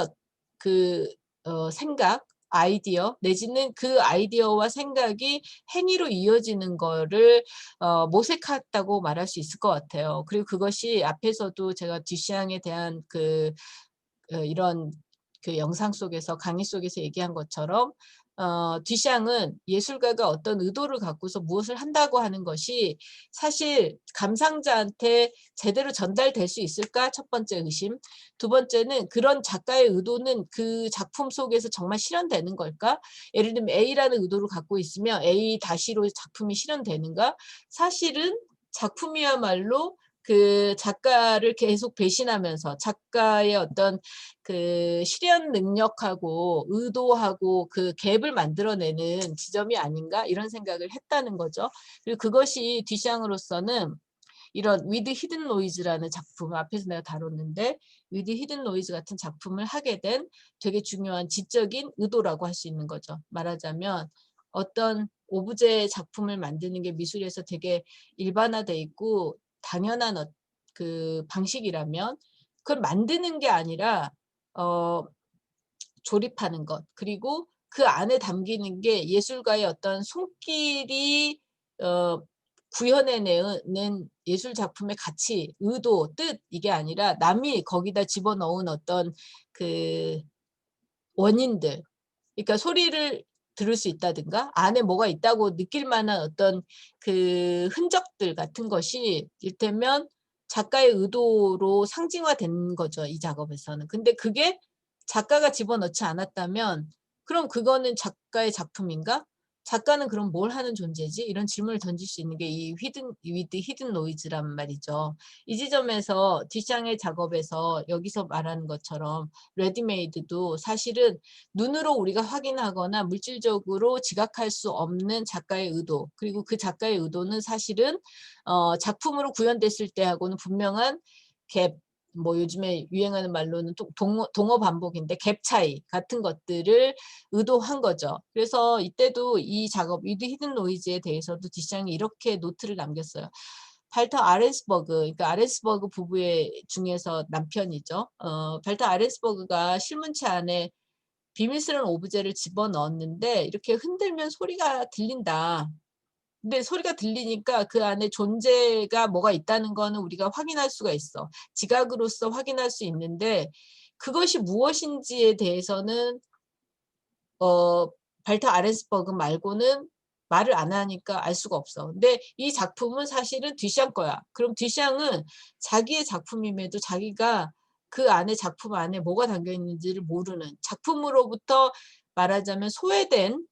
생각, 아이디어 내지는 그 아이디어와 생각이 행위로 이어지는 거를 모색했다고 말할 수 있을 것 같아요. 그리고 그것이 앞에서도 제가 뒤샹에 대한 이런 영상 속에서 강의 속에서 얘기한 것처럼 뒤샹은 예술가가 어떤 의도를 갖고서 무엇을 한다고 하는 것이 사실 감상자한테 제대로 전달될 수 있을까? 첫 번째 의심. 두 번째는 그런 작가의 의도는 그 작품 속에서 정말 실현되는 걸까? 예를 들면 A라는 의도를 갖고 있으면 A 다시로 작품이 실현되는가? 사실은 작품이야말로 그 작가를 계속 배신하면서 작가의 어떤 실현 능력하고 의도하고 그 갭을 만들어내는 지점이 아닌가 이런 생각을 했다는 거죠. 그리고 그것이 뒤샹으로서는 이런 위드 히든 노이즈라는 작품 앞에서 내가 다뤘는데 위드 히든 노이즈 같은 작품을 하게 된 되게 중요한 지적인 의도라고 할 수 있는 거죠. 말하자면 어떤 오브제 작품을 만드는 게 미술에서 되게 일반화돼 있고 당연한 방식이라면 그걸 만드는 게 아니라 조립하는 것, 그리고 그 안에 담기는 게 예술가의 어떤 손길이 구현해내는 예술 작품의 가치, 의도, 뜻 이게 아니라 남이 거기다 집어넣은 어떤 원인들, 그러니까 소리를 들을 수 있다든가 안에 뭐가 있다고 느낄 만한 어떤 흔적들 같은 것이 이를테면 작가의 의도로 상징화된 거죠. 이 작업에서는. 근데 그게 작가가 집어넣지 않았다면 그럼 그거는 작가의 작품인가? 작가는 그럼 뭘 하는 존재지? 이런 질문을 던질 수 있는 게 이 위드 히든 노이즈란 말이죠. 이 지점에서 뒤샹의 작업에서 여기서 말하는 것처럼 레디메이드도 사실은 눈으로 우리가 확인하거나 물질적으로 지각할 수 없는 작가의 의도, 그리고 그 작가의 의도는 사실은 작품으로 구현됐을 때하고는 분명한 갭, 뭐 요즘에 유행하는 말로는 동어 반복인데 갭 차이 같은 것들을 의도한 거죠. 그래서 이때도 이 작업 위드 히든 노이즈에 대해서도 뒤샹이 이렇게 노트를 남겼어요. 발터 아렌스버그, 그러니까 아렌스버그 부부의 중에서 남편이죠. 발터 아렌스버그가 실문체 안에 비밀스러운 오브제를 집어넣었는데 이렇게 흔들면 소리가 들린다. 근데 소리가 들리니까 그 안에 존재가 뭐가 있다는 거는 우리가 확인할 수가 있어. 지각으로서 확인할 수 있는데 그것이 무엇인지에 대해서는 발터 아렌스버그 말고는 말을 안 하니까 알 수가 없어. 근데 이 작품은 사실은 듀샹 거야. 그럼 듀샹은 자기의 작품임에도 자기가 그 안에 작품 안에 뭐가 담겨 있는지를 모르는, 작품으로부터 말하자면 소외된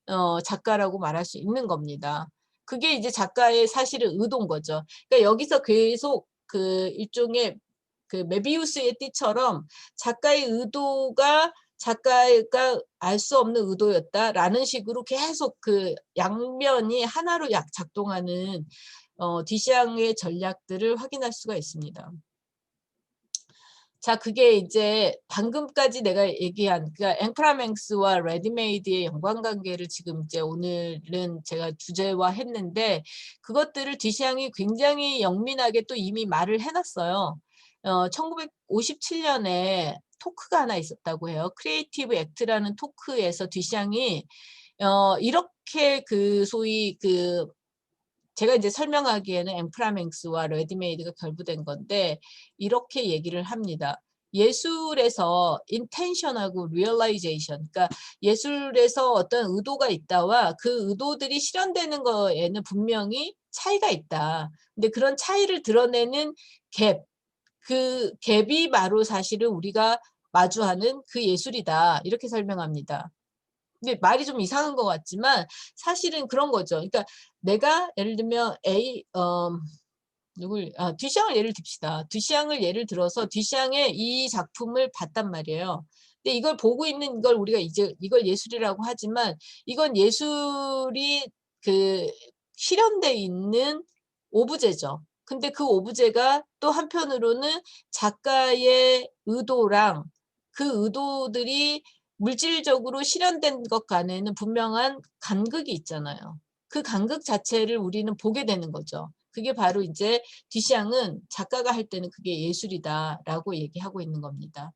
작가라고 말할 수 있는 겁니다. 그게 이제 작가의 사실은 의도인 거죠. 그러니까 여기서 계속 그 일종의 그 메비우스의 띠처럼 작가의 의도가 작가가 알 수 없는 의도였다라는 식으로 계속 그 양면이 하나로 작동하는 디샹의 전략들을 확인할 수가 있습니다. 자, 그게 이제 방금까지 내가 얘기한 그러니까 앵프라맹스와 레디메이드의 연관관계를 지금 이제 오늘은 제가 주제화했는데, 그것들을 디샹이 굉장히 영민하게 또 이미 말을 해놨어요. 1957년에 토크가 하나 있었다고 해요. 크리에이티브 액트라는 토크에서 디샹이 이렇게 그 소위 그 제가 이제 설명하기에는 앵프라맹스와 레디메이드가 결부된 건데 이렇게 얘기를 합니다. 예술에서 인텐션하고 리얼라이제이션, 그러니까 예술에서 어떤 의도가 있다와 그 의도들이 실현되는 거에는 분명히 차이가 있다. 근데 그런 차이를 드러내는 갭, 그 갭이 바로 사실은 우리가 마주하는 그 예술이다. 이렇게 설명합니다. 근데 말이 좀 이상한 것 같지만 사실은 그런 거죠. 그러니까 내가 예를 들면 듀샹을 예를 듭시다. 듀샹을 예를 들어서 듀샹의 이 작품을 봤단 말이에요. 근데 이걸 보고 있는 걸 우리가 이제 이걸 예술이라고 하지만 이건 예술이 그 실현돼 있는 오브제죠. 근데 그 오브제가 또 한편으로는 작가의 의도랑 그 의도들이 물질적으로 실현된 것 간에는 분명한 간극이 있잖아요. 그 간극 자체를 우리는 보게 되는 거죠. 그게 바로 이제 듀샹은 작가가 할 때는 그게 예술이다라고 얘기하고 있는 겁니다.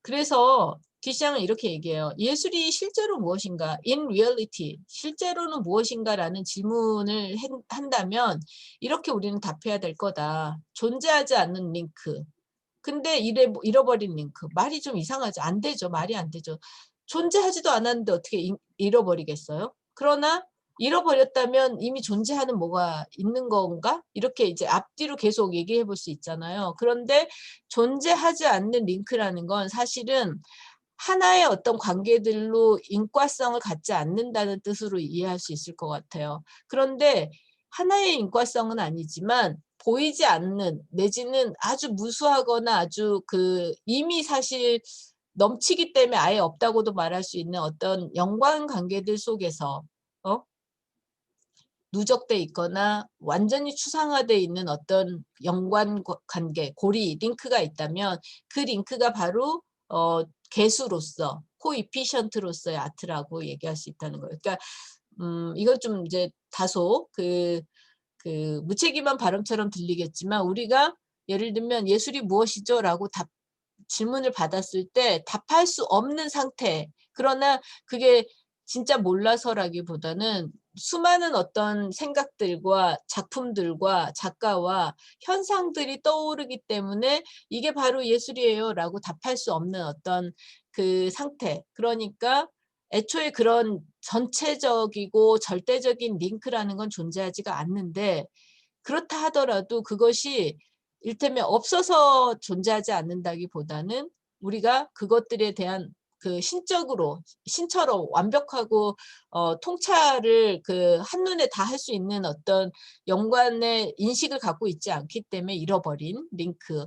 그래서 듀샹은 이렇게 얘기해요. 예술이 실제로 무엇인가? In reality, 실제로는 무엇인가라는 질문을 한다면 이렇게 우리는 답해야 될 거다. 존재하지 않는 링크. 근데 잃어버린 링크. 말이 좀 이상하죠. 안 되죠. 말이 안 되죠. 존재하지도 않았는데 어떻게 잃어버리겠어요? 그러나 잃어버렸다면 이미 존재하는 뭐가 있는 건가? 이렇게 이제 앞뒤로 계속 얘기해 볼 수 있잖아요. 그런데 존재하지 않는 링크라는 건 사실은 하나의 어떤 관계들로 인과성을 갖지 않는다는 뜻으로 이해할 수 있을 것 같아요. 그런데 하나의 인과성은 아니지만 보이지 않는 내지는 아주 무수하거나 아주 그 이미 사실 넘치기 때문에 아예 없다고도 말할 수 있는 어떤 연관 관계들 속에서 누적돼 있거나 완전히 추상화돼 있는 어떤 연관 관계, 고리, 링크가 있다면 그 링크가 바로 개수로서 코이피션트로서의 아트라고 얘기할 수 있다는 거예요. 그러니까 이건 좀 이제 다소 그 무책임한 발언처럼 들리겠지만 우리가 예를 들면 예술이 무엇이죠? 라고 질문을 받았을 때 답할 수 없는 상태. 그러나 그게 진짜 몰라서라기보다는 수많은 어떤 생각들과 작품들과 작가와 현상들이 떠오르기 때문에 이게 바로 예술이에요 라고 답할 수 없는 어떤 그 상태. 그러니까 애초에 그런 전체적이고 절대적인 링크라는 건 존재하지가 않는데 그렇다 하더라도 그것이 일테면 없어서 존재하지 않는다기보다는 우리가 그것들에 대한 그 신처럼 완벽하고 통찰을 그 한눈에 다 할 수 있는 어떤 연관의 인식을 갖고 있지 않기 때문에 잃어버린 링크.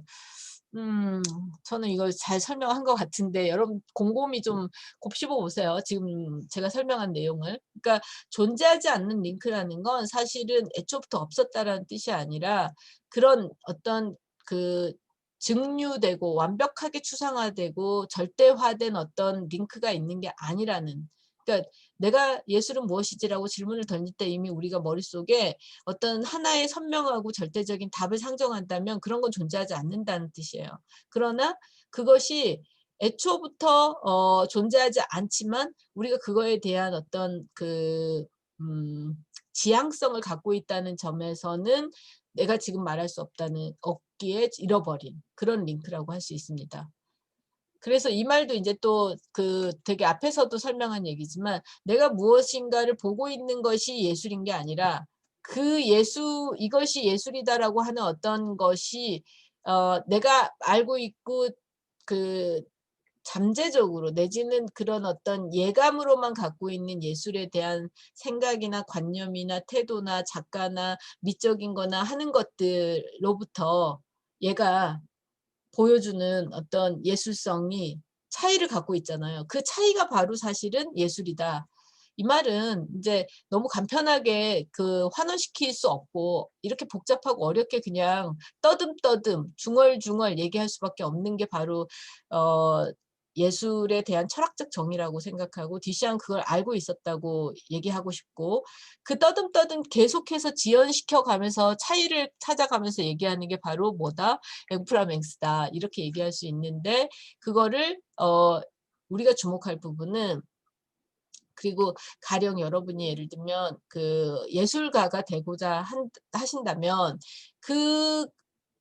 저는 이걸 잘 설명한 것 같은데 여러분 곰곰이 좀 곱씹어 보세요. 지금 제가 설명한 내용을. 그러니까 존재하지 않는 링크라는 건 사실은 애초부터 없었다라는 뜻이 아니라 그런 어떤 그 증류되고 완벽하게 추상화되고 절대화된 어떤 링크가 있는 게 아니라는. 그러니까 내가 예술은 무엇이지라고 질문을 던질 때 이미 우리가 머릿속에 어떤 하나의 선명하고 절대적인 답을 상정한다면 그런 건 존재하지 않는다는 뜻이에요. 그러나 그것이 애초부터 존재하지 않지만 우리가 그거에 대한 어떤 그 지향성을 갖고 있다는 점에서는 내가 지금 말할 수 없기에 잃어버린 그런 링크라고 할 수 있습니다. 그래서 이 말도 이제 또 되게 앞에서도 설명한 얘기지만 내가 무엇인가를 보고 있는 것이 예술인 게 아니라 이것이 예술이다라고 하는 어떤 것이 내가 알고 있고 그 잠재적으로 내지는 그런 어떤 예감으로만 갖고 있는 예술에 대한 생각이나 관념이나 태도나 작가나 미적인 거나 하는 것들로부터 얘가 보여주는 어떤 예술성이 차이를 갖고 있잖아요. 그 차이가 바로 사실은 예술이다. 이 말은 이제 너무 간편하게 환원시킬 수 없고 이렇게 복잡하고 어렵게 그냥 떠듬떠듬 중얼중얼 얘기할 수밖에 없는 게 바로 어 예술에 대한 철학적 정의라고 생각하고 디시안 그걸 알고 있었다고 얘기하고 싶고 그 떠듬떠듬 계속해서 지연시켜 가면서 차이를 찾아가면서 얘기하는 게 바로 뭐다? 앵프라맹스다. 이렇게 얘기할 수 있는데 그거를 우리가 주목할 부분은 그리고 가령 여러분이 예를 들면 예술가가 되고자 하신다면 그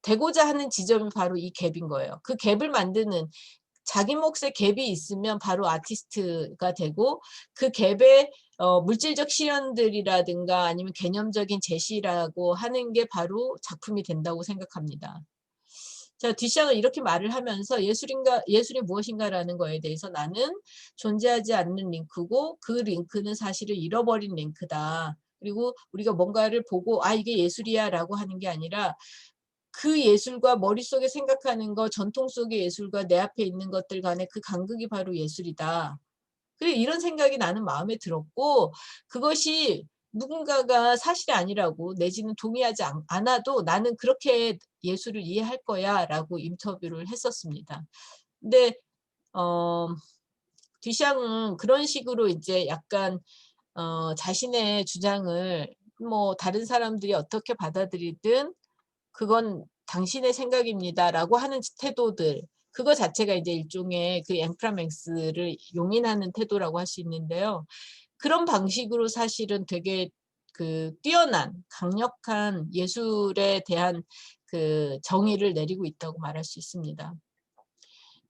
되고자 하는 지점이 바로 이 갭인 거예요. 그 갭을 만드는 자기 몫의 갭이 있으면 바로 아티스트가 되고 그 갭에 물질적 실현들이라든가 아니면 개념적인 제시라고 하는 게 바로 작품이 된다고 생각합니다. 자, 뒷샹은 이렇게 말을 하면서 예술이 무엇인가라는 거에 대해서 나는 존재하지 않는 링크고 그 링크는 사실은 잃어버린 링크다. 그리고 우리가 뭔가를 보고 아 이게 예술이야 라고 하는 게 아니라 그 예술과 머릿속에 생각하는 거 전통 속의 예술과 내 앞에 있는 것들 간의 그 간극이 바로 예술이다. 그래 이런 생각이 나는 마음에 들었고 그것이 누군가가 사실이 아니라고 내지는 동의하지 않아도 나는 그렇게 예술을 이해할 거야 라고 인터뷰를 했었습니다. 근데 어, 듀샹은 그런 식으로 이제 약간 자신의 주장을 뭐 다른 사람들이 어떻게 받아들이든 그건 당신의 생각입니다라고 하는 태도들 그거 자체가 이제 일종의 앵프라맹스를 용인하는 태도라고 할 수 있는데요. 그런 방식으로 사실은 되게 뛰어난 강력한 예술에 대한 정의를 내리고 있다고 말할 수 있습니다.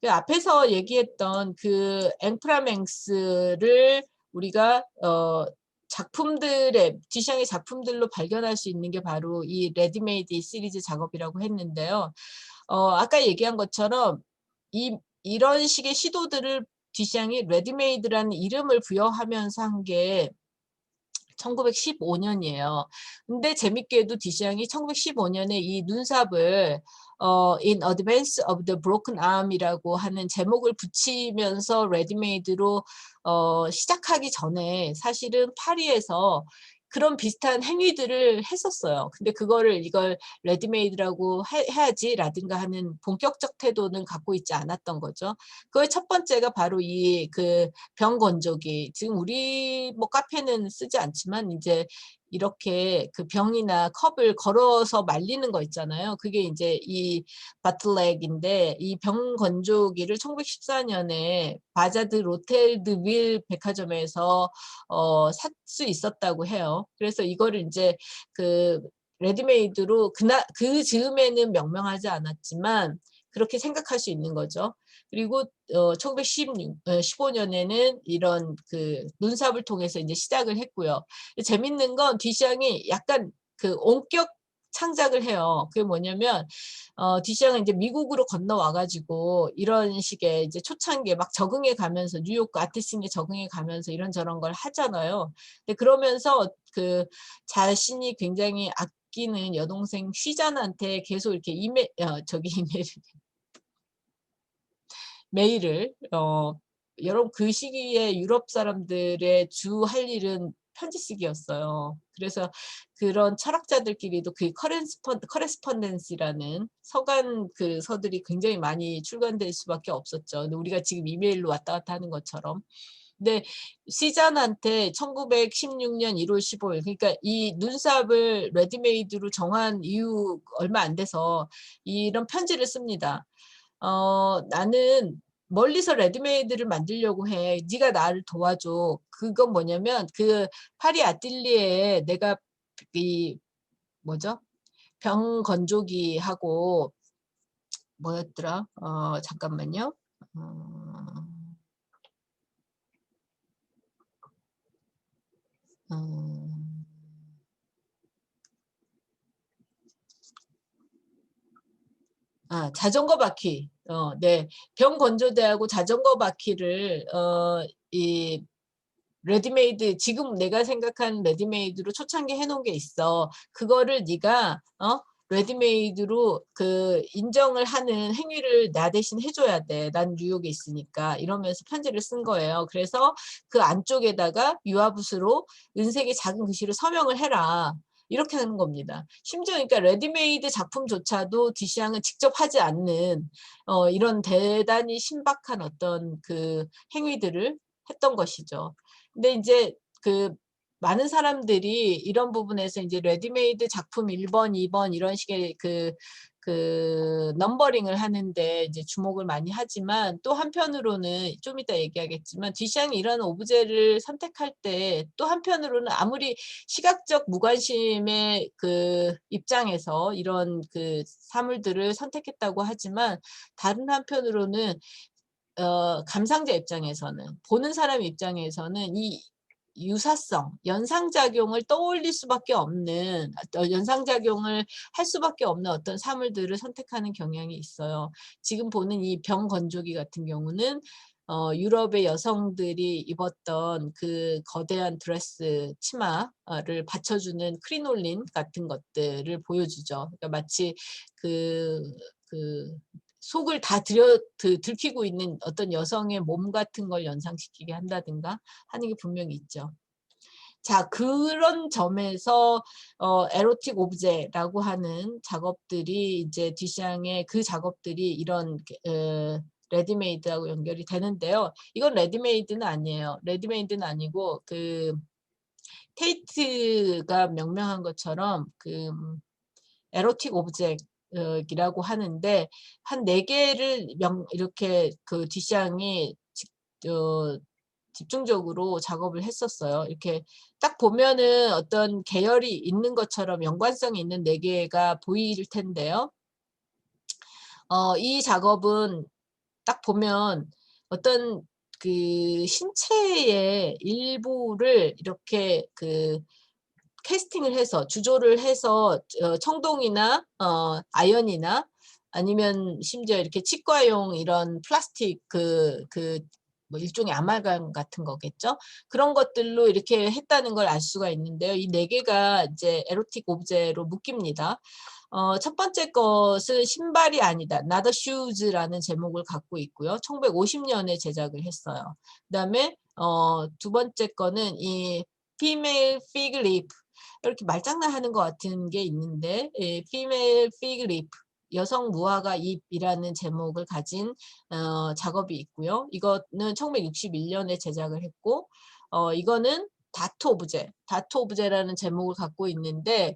앞에서 얘기했던 앵프라맹스를 우리가 디샹의 작품들로 발견할 수 있는 게 바로 이 레디메이드 시리즈 작업이라고 했는데요. 아까 얘기한 것처럼 이런 식의 시도들을 디샹이 레디메이드라는 이름을 부여하면서 한 게 1915년이에요. 근데 재밌게도 디샹이 1915년에 이 눈삽을 In Advance of the Broken Arm이라고 하는 제목을 붙이면서 레디메이드로 시작하기 전에 사실은 파리에서 그런 비슷한 행위들을 했었어요. 근데 이걸 레디메이드라고 해야지라든가 하는 본격적 태도는 갖고 있지 않았던 거죠. 그의 첫 번째가 바로 이 병 건조기. 지금 우리 뭐 카페는 쓰지 않지만 이제 이렇게 병이나 컵을 걸어서 말리는 거 있잖아요. 그게 이제 이 바틀렉인데 이 병 건조기를 1914년에 바자드 로텔드 윌 백화점에서 살 수 있었다고 해요. 그래서 이거를 이제 레디메이드로 그 즈음에는 명명하지 않았지만 그렇게 생각할 수 있는 거죠. 그리고 1915년에는 이런 눈삽을 통해서 이제 시작을 했고요. 재밌는 건 디샹이 약간 온격 창작을 해요. 그게 뭐냐면 디샹은 이제 미국으로 건너와 가지고 이런 식의 이제 초창기에 막 적응해 가면서 뉴욕 아트씬에 적응해 가면서 이런저런 걸 하잖아요. 근데 그러면서 자신이 굉장히 아끼는 여동생 쉬잔한테 계속 이렇게 메일을 여러분 그 시기에 유럽 사람들의 주 할 일은 편지 쓰기였어요. 그래서 그런 철학자들끼리도 커레스펀던스라는 서간 서들이 굉장히 많이 출간될 수밖에 없었죠. 근데 우리가 지금 이메일로 왔다 갔다 하는 것처럼. 근데 시잔한테 1916년 1월 15일 그러니까 이 눈삽을 레디메이드로 정한 이후 얼마 안 돼서 이런 편지를 씁니다. 나는 멀리서 레드메이드를 만들려고 해. 네가 나를 도와줘. 그건 뭐냐면 파리 아틀리에에 내가 이 뭐죠? 병 건조기하고 뭐였더라? 잠깐만요. 음, 음. 아, 자전거 바퀴. 네. 병건조대하고 자전거 바퀴를 이 레디메이드, 지금 내가 생각하는 레디메이드로 초창기 해놓은 게 있어. 그거를 네가 레디메이드로 그 인정을 하는 행위를 나 대신 해줘야 돼. 난 뉴욕에 있으니까. 이러면서 편지를 쓴 거예요. 그래서 그 안쪽에다가 유아붓으로 은색의 작은 글씨로 서명을 해라. 이렇게 하는 겁니다. 심지어 그러니까 레디메이드 작품조차도 디시앙은 직접 하지 않는 이런 대단히 신박한 어떤 그 행위들을 했던 것이죠. 근데 이제 그 많은 사람들이 이런 부분에서 이제 레디메이드 작품 1번, 2번 이런 식의 그 넘버링을 하는데 이제 주목을 많이 하지만 또 한편으로는 좀 이따 얘기하겠지만 디샹이 이런 오브제를 선택할 때 또 한편으로는 아무리 시각적 무관심의 그 입장에서 이런 그 사물들을 선택했다고 하지만 다른 한편으로는 감상자 입장에서는, 보는 사람 입장에서는 이 유사성, 연상작용을 떠올릴 수밖에 없는, 연상작용을 할 수밖에 없는 어떤 사물들을 선택하는 경향이 있어요. 지금 보는 이 병건조기 같은 경우는 유럽의 여성들이 입었던 그 거대한 드레스 치마를 받쳐주는 크리놀린 같은 것들을 보여주죠. 그러니까 마치 그 속을 다 들키고 있는 어떤 여성의 몸 같은 걸 연상시키게 한다든가 하는 게 분명히 있죠. 자, 그런 점에서 에로틱 오브제라고 하는 작업들이 이제 뒤샹의 그 작업들이 이런 레디메이드하고 연결이 되는데요. 이건 레디메이드는 아니에요. 레디메이드는 아니고 그 테이트가 명명한 것처럼 그 에로틱 오브젝이라고 하는데 한 4개를 이렇게 그 디샹이 집중적으로 작업을 했었어요. 이렇게 딱 보면은 어떤 계열이 있는 것처럼 연관성이 있는 4개가 보일 텐데요. 이 작업은 딱 보면 어떤 그 신체의 일부를 이렇게 그 캐스팅을 해서 주조를 해서 청동이나 아연이나 아니면 심지어 이렇게 치과용 이런 플라스틱 뭐 일종의 아말감 같은 거겠죠. 그런 것들로 이렇게 했다는 걸 알 수가 있는데요. 이 4개가 이제 에로틱 오브제로 묶입니다. 첫 번째 것은 신발이 아니다. Not a shoes라는 제목을 갖고 있고요. 1950년에 제작을 했어요. 그다음에 두 번째 거는 이 female fig leaf, 이렇게 말장난하는 것 같은 게 있는데 female fig leaf, 여성 무화과 잎이라는 제목을 가진 작업이 있고요. 이거는 1961년에 제작을 했고 이거는 다트 오브제, 다트 오브제라는 제목을 갖고 있는데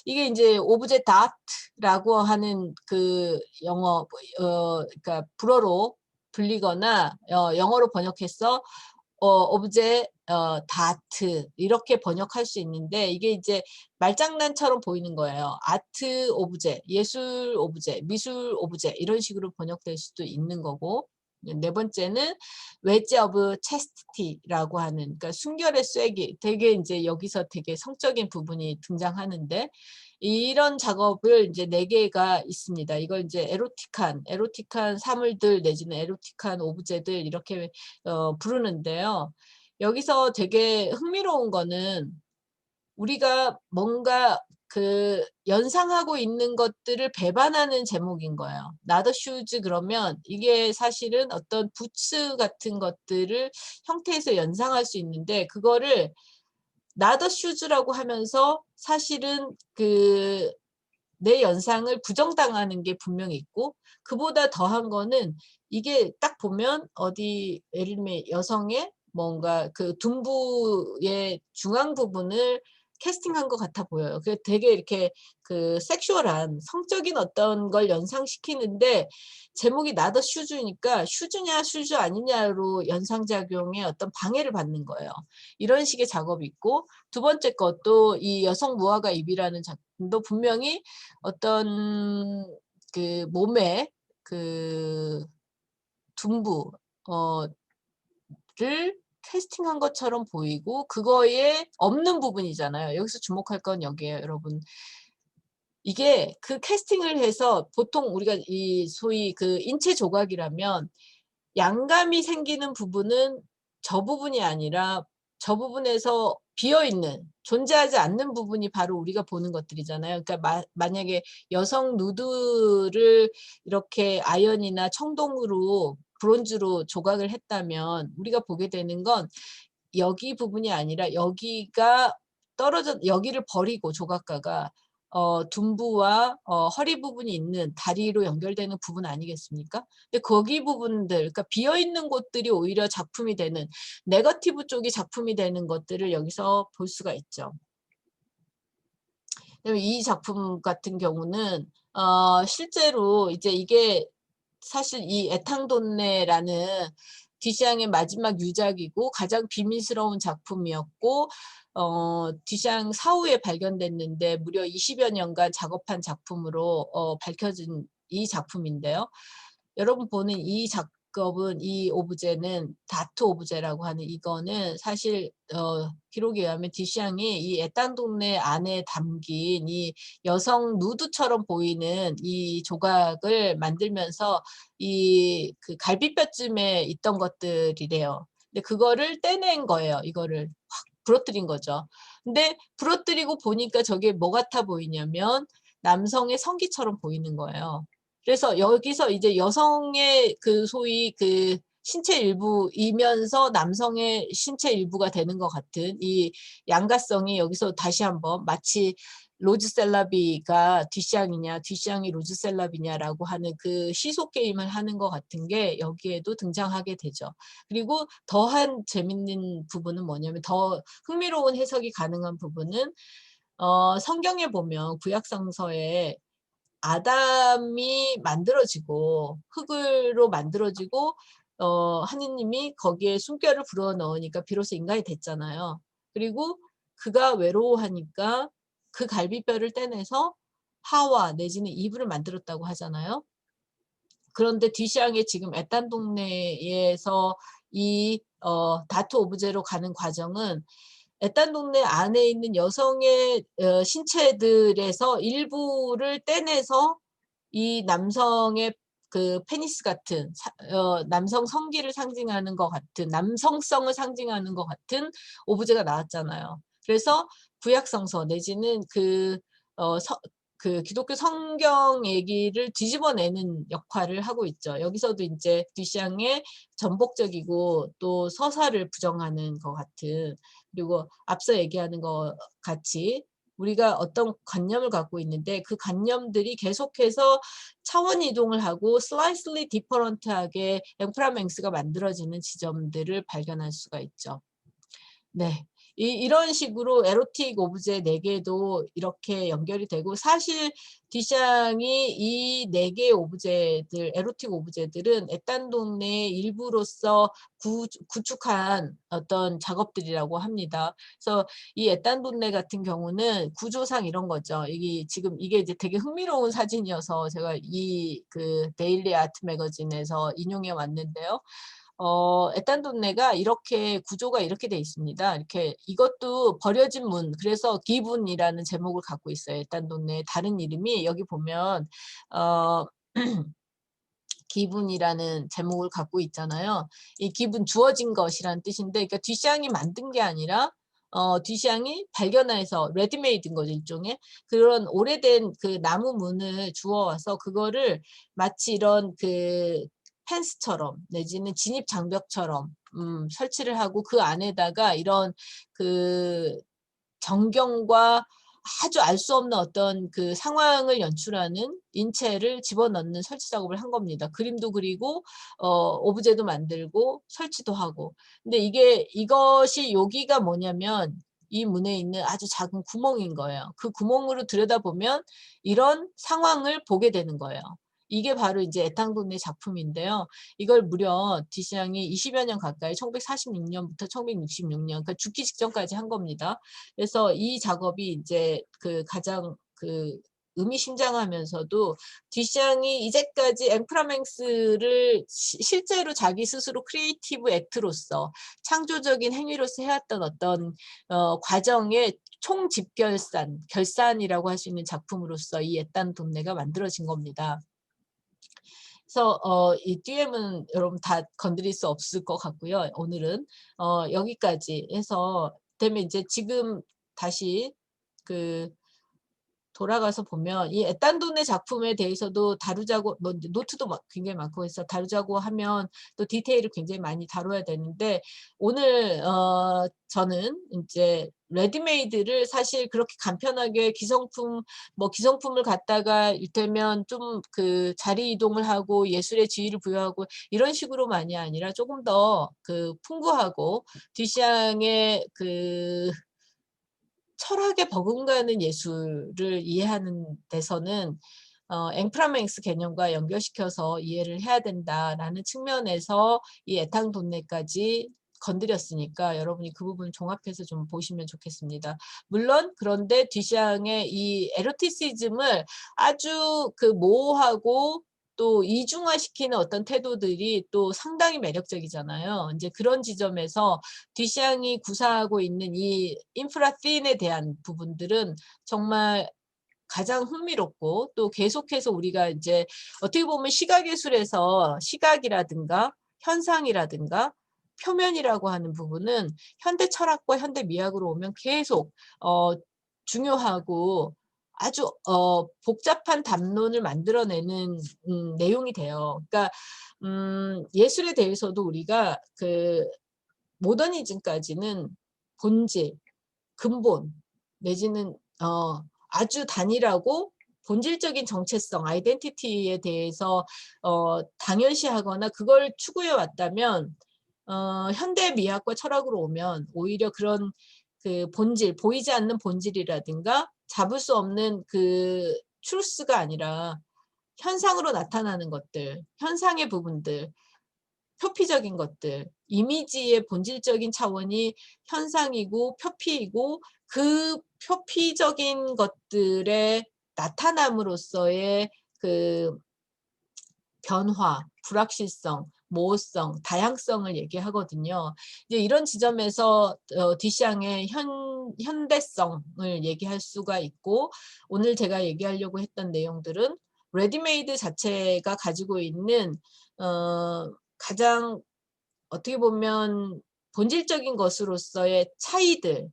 이게 이제 오브제 다트라고 하는 그 영어 그러니까 불어로 불리거나 영어로 번역해서 오브제 다트 이렇게 번역할 수 있는데 이게 이제 말장난처럼 보이는 거예요. 아트 오브제, 예술 오브제, 미술 오브제 이런 식으로 번역될 수도 있는 거고, 네 번째는 웨지 오브 체스티라고 하는, 그러니까 순결의 쐐기, 되게 이제 여기서 되게 성적인 부분이 등장하는데 이런 작업을 이제 4개가 있습니다. 이걸 이제 에로틱한 사물들 내지는 에로틱한 오브제들 이렇게 부르는데요. 여기서 되게 흥미로운 거는 우리가 뭔가 그 연상하고 있는 것들을 배반하는 제목인 거예요. Not a shoes 그러면 이게 사실은 어떤 부츠 같은 것들을 형태에서 연상할 수 있는데 그거를 not a shoes라고 하면서 사실은 그 내 연상을 부정당하는 게 분명히 있고 그보다 더한 거는 이게 딱 보면 어디 예를 들면 여성의 뭔가 그 둔부의 중앙 부분을 캐스팅한 것 같아 보여요. 그 되게 이렇게 그 섹슈얼한 성적인 어떤 걸 연상시키는데 제목이 나더 슈즈니까 슈즈냐 슈즈 아니냐로 연상작용에 어떤 방해를 받는 거예요. 이런 식의 작업이 있고 두 번째 것도 이 여성 무화과 잎이라는 작품도 분명히 어떤 그 몸에 그 둔부 를 캐스팅한 것처럼 보이고 그거에 없는 부분이잖아요. 여기서 주목할 건 여기에요, 여러분. 이게 그 캐스팅을 해서 보통 우리가 이 소위 그 인체 조각이라면 양감이 생기는 부분은 저 부분이 아니라 저 부분에서 비어 있는 존재하지 않는 부분이 바로 우리가 보는 것들이잖아요. 그러니까 만약에 여성 누드를 이렇게 아연이나 청동으로 브론즈로 조각을 했다면 우리가 보게 되는 건 여기 부분이 아니라 여기가 떨어져 여기를 버리고 조각가가 둔부와 허리 부분이 있는 다리로 연결되는 부분 아니겠습니까? 근데 거기 부분들, 그러니까 비어 있는 곳들이 오히려 작품이 되는 네거티브 쪽이 작품이 되는 것들을 여기서 볼 수가 있죠. 이 작품 같은 경우는 실제로 이제 이게 사실 이 에탕돈네라는 뒤샹의 마지막 유작이고 가장 비밀스러운 작품이었고 뒤샹 사후에 발견됐는데 무려 20여 년간 작업한 작품으로 밝혀진 이 작품인데요. 여러분 보는 이 작업은 이 오브제는 다트 오브제라고 하는 이거는 사실 기록에 의하면 뒤샹이 이 에탄동네 안에 담긴 이 여성 누드처럼 보이는 이 조각을 만들면서 이 그 갈비뼈쯤에 있던 것들이래요. 근데 그거를 떼낸 거예요. 이거를 확 부러뜨린 거죠. 근데 부러뜨리고 보니까 저게 뭐 같아 보이냐면 남성의 성기처럼 보이는 거예요. 그래서 여기서 이제 여성의 그 소위 그 신체 일부이면서 남성의 신체 일부가 되는 것 같은 이 양가성이 여기서 다시 한번 마치 로즈셀라비가 뒤샹이냐 뒤샹이 로즈셀라비냐라고 하는 그 시소 게임을 하는 것 같은 게 여기에도 등장하게 되죠. 그리고 더한 재밌는 부분은 뭐냐면 더 흥미로운 해석이 가능한 부분은 성경에 보면 구약성서에 아담이 만들어지고 흙으로 만들어지고 하느님이 거기에 숨결을 불어넣으니까 비로소 인간이 됐잖아요. 그리고 그가 외로워하니까 그 갈비뼈를 떼내서 하와 내지는 이브를 만들었다고 하잖아요. 그런데 뒤샹의 지금 에탄 동네에서 이 다트 오브제로 가는 과정은 에탄 동네 안에 있는 여성의 신체들에서 일부를 떼내서 이 남성의 그 페니스 같은 남성 성기를 상징하는 것 같은 남성성을 상징하는 것 같은 오브제가 나왔잖아요. 그래서 구약성서 내지는 그 기독교 성경 얘기를 뒤집어내는 역할을 하고 있죠. 여기서도 이제 뒤샹의 전복적이고 또 서사를 부정하는 것 같은 그리고 앞서 얘기하는 것 같이 우리가 어떤 관념을 갖고 있는데 그 관념들이 계속해서 차원 이동을 하고 slightly different하게 앵프라맹스가 만들어지는 지점들을 발견할 수가 있죠. 네. 이런 식으로 에로틱 오브제 4개도 이렇게 연결이 되고 사실 뒤샹이 이 4개의 오브제들, 에로틱 오브제들은 에탄돈네의 일부로서 구축한 어떤 작업들이라고 합니다. 그래서 이 에탄돈네 같은 경우는 구조상 이런 거죠. 이게 이제 되게 흥미로운 사진이어서 제가 이 그 데일리 아트 매거진에서 인용해 왔는데요. 에탄돈네가 이렇게 구조가 이렇게 돼 있습니다. 이렇게 이것도 버려진 문 그래서 기분이라는 제목을 갖고 있어요. 에탄돈네의 다른 이름이 여기 보면 어 기분이라는 제목을 갖고 있잖아요. 이 기분 주어진 것이라는 뜻인데 그러니까 뒤샹이 만든 게 아니라 뒤샹이 발견해서 레디메이드인 거죠, 일종의. 그런 오래된 그 나무 문을 주워와서 그거를 마치 이런 그 펜스처럼 내지는 진입 장벽처럼 설치를 하고 그 안에다가 이런 그 정경과 아주 알 수 없는 어떤 그 상황을 연출하는 인체를 집어넣는 설치 작업을 한 겁니다. 그림도 그리고 오브제도 만들고 설치도 하고. 근데 이것이 여기가 뭐냐면 이 문에 있는 아주 작은 구멍인 거예요. 그 구멍으로 들여다보면 이런 상황을 보게 되는 거예요. 이게 바로 이제 에탕돈네 작품인데요. 이걸 무려 뒤샹이 20여 년 가까이 1946년부터 1966년 그러니까 죽기 직전까지 한 겁니다. 그래서 이 작업이 이제 그 가장 그 의미심장하면서도 뒷샹이 이제까지 앵크라맹스를 실제로 자기 스스로 크리에이티브 액트로서 창조적인 행위로서 해왔던 어떤 과정의 결산이라고 할 수 있는 작품으로서 이 옛단 돈네가 만들어진 겁니다. 그래서 이 DM은 여러분 다 건드릴 수 없을 것 같고요. 오늘은 여기까지 해서 그다음에 이제 지금 다시 그 돌아가서 보면 이 에딴돈의 작품에 대해서도 다루자고 뭐 노트도 굉장히 많고 해서 다루자고 하면 또 디테일을 굉장히 많이 다뤄야 되는데 오늘 저는 이제 레디메이드를 사실 그렇게 간편하게 기성품을 갖다가 이를테면 좀 그 자리 이동을 하고 예술의 지위를 부여하고 이런 식으로만이 아니라 조금 더 그 풍부하고 듀샹의 그 철학에 버금가는 예술을 이해하는 데서는 앵프라맹스 개념과 연결시켜서 이해를 해야 된다라는 측면에서 이 에탕돈네까지 건드렸으니까 여러분이 그 부분 종합해서 좀 보시면 좋겠습니다. 물론 그런데 듀샹의 이 에로티시즘을 아주 그 모호하고 또 이중화시키는 어떤 태도들이 또 상당히 매력적이잖아요. 이제 그런 지점에서 듀샹이 구사하고 있는 이 인프라씬에 대한 부분들은 정말 가장 흥미롭고 또 계속해서 우리가 이제 어떻게 보면 시각예술에서 시각이라든가 현상이라든가 표면이라고 하는 부분은 현대 철학과 현대 미학으로 오면 계속 중요하고 아주 복잡한 담론을 만들어내는 내용이 돼요. 그러니까 예술에 대해서도 우리가 그 모더니즘까지는 본질, 근본 내지는 아주 단일하고 본질적인 정체성, 아이덴티티에 대해서 당연시하거나 그걸 추구해 왔다면 현대 미학과 철학으로 오면 오히려 그런 그 본질, 보이지 않는 본질이라든가 잡을 수 없는 그 트루스가 아니라 현상으로 나타나는 것들, 현상의 부분들, 표피적인 것들, 이미지의 본질적인 차원이 현상이고 표피이고 그 표피적인 것들의 나타남으로써의 그 변화, 불확실성, 모호성, 다양성을 얘기하거든요. 이제 이런 지점에서 듀샹의 현대성을 얘기할 수가 있고 오늘 제가 얘기하려고 했던 내용들은 레디메이드 자체가 가지고 있는 가장 어떻게 보면 본질적인 것으로서의 차이들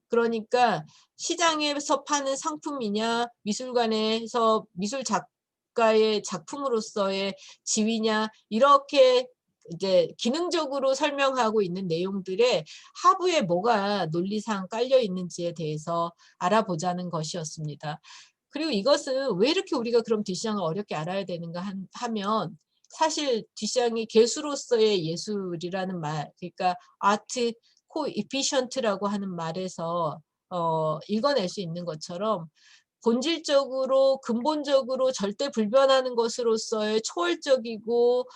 그러니까 시장에서 파는 상품이냐 미술관에서 미술 작가의 작품으로서의 지위냐 이렇게 이제 기능적으로 설명하고 있는 내용들의 하부에 뭐가 논리상 깔려 있는지에 대해서 알아보자는 것이었습니다. 그리고 이것은 왜 이렇게 우리가 그럼 듀샹을 어렵게 알아야 되는가 하면 사실 듀샹이 개수로서의 예술이라는 말 그러니까 아트 코이피션트라고 하는 말에서 읽어낼 수 있는 것처럼 본질적으로 근본적으로 절대 불변하는 것으로서의 초월적이고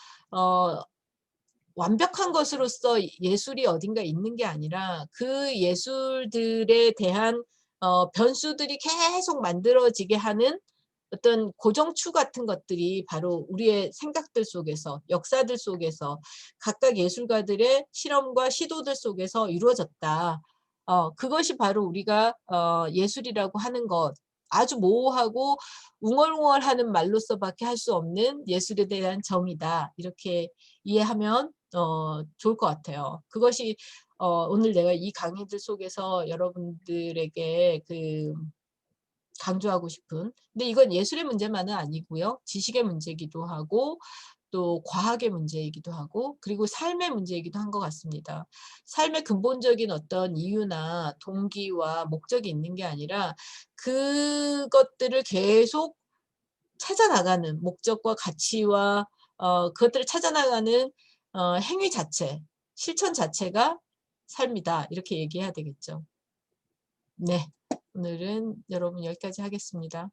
완벽한 것으로서 예술이 어딘가 있는 게 아니라 그 예술들에 대한 변수들이 계속 만들어지게 하는 어떤 고정추 같은 것들이 바로 우리의 생각들 속에서 역사들 속에서 각각 예술가들의 실험과 시도들 속에서 이루어졌다. 그것이 바로 우리가 예술이라고 하는 것 아주 모호하고 웅얼웅얼하는 말로서밖에 할 수 없는 예술에 대한 정의다. 이렇게 이해하면 좋을 것 같아요. 그것이 오늘 내가 이 강의들 속에서 여러분들에게 그 강조하고 싶은 근데 이건 예술의 문제만은 아니고요. 지식의 문제이기도 하고 또 과학의 문제이기도 하고 그리고 삶의 문제이기도 한 것 같습니다. 삶의 근본적인 어떤 이유나 동기와 목적이 있는 게 아니라 그것들을 계속 찾아나가는 목적과 가치와 그것들을 찾아나가는 행위 자체, 실천 자체가 삶이다. 이렇게 얘기해야 되겠죠. 네. 오늘은 여러분 여기까지 하겠습니다.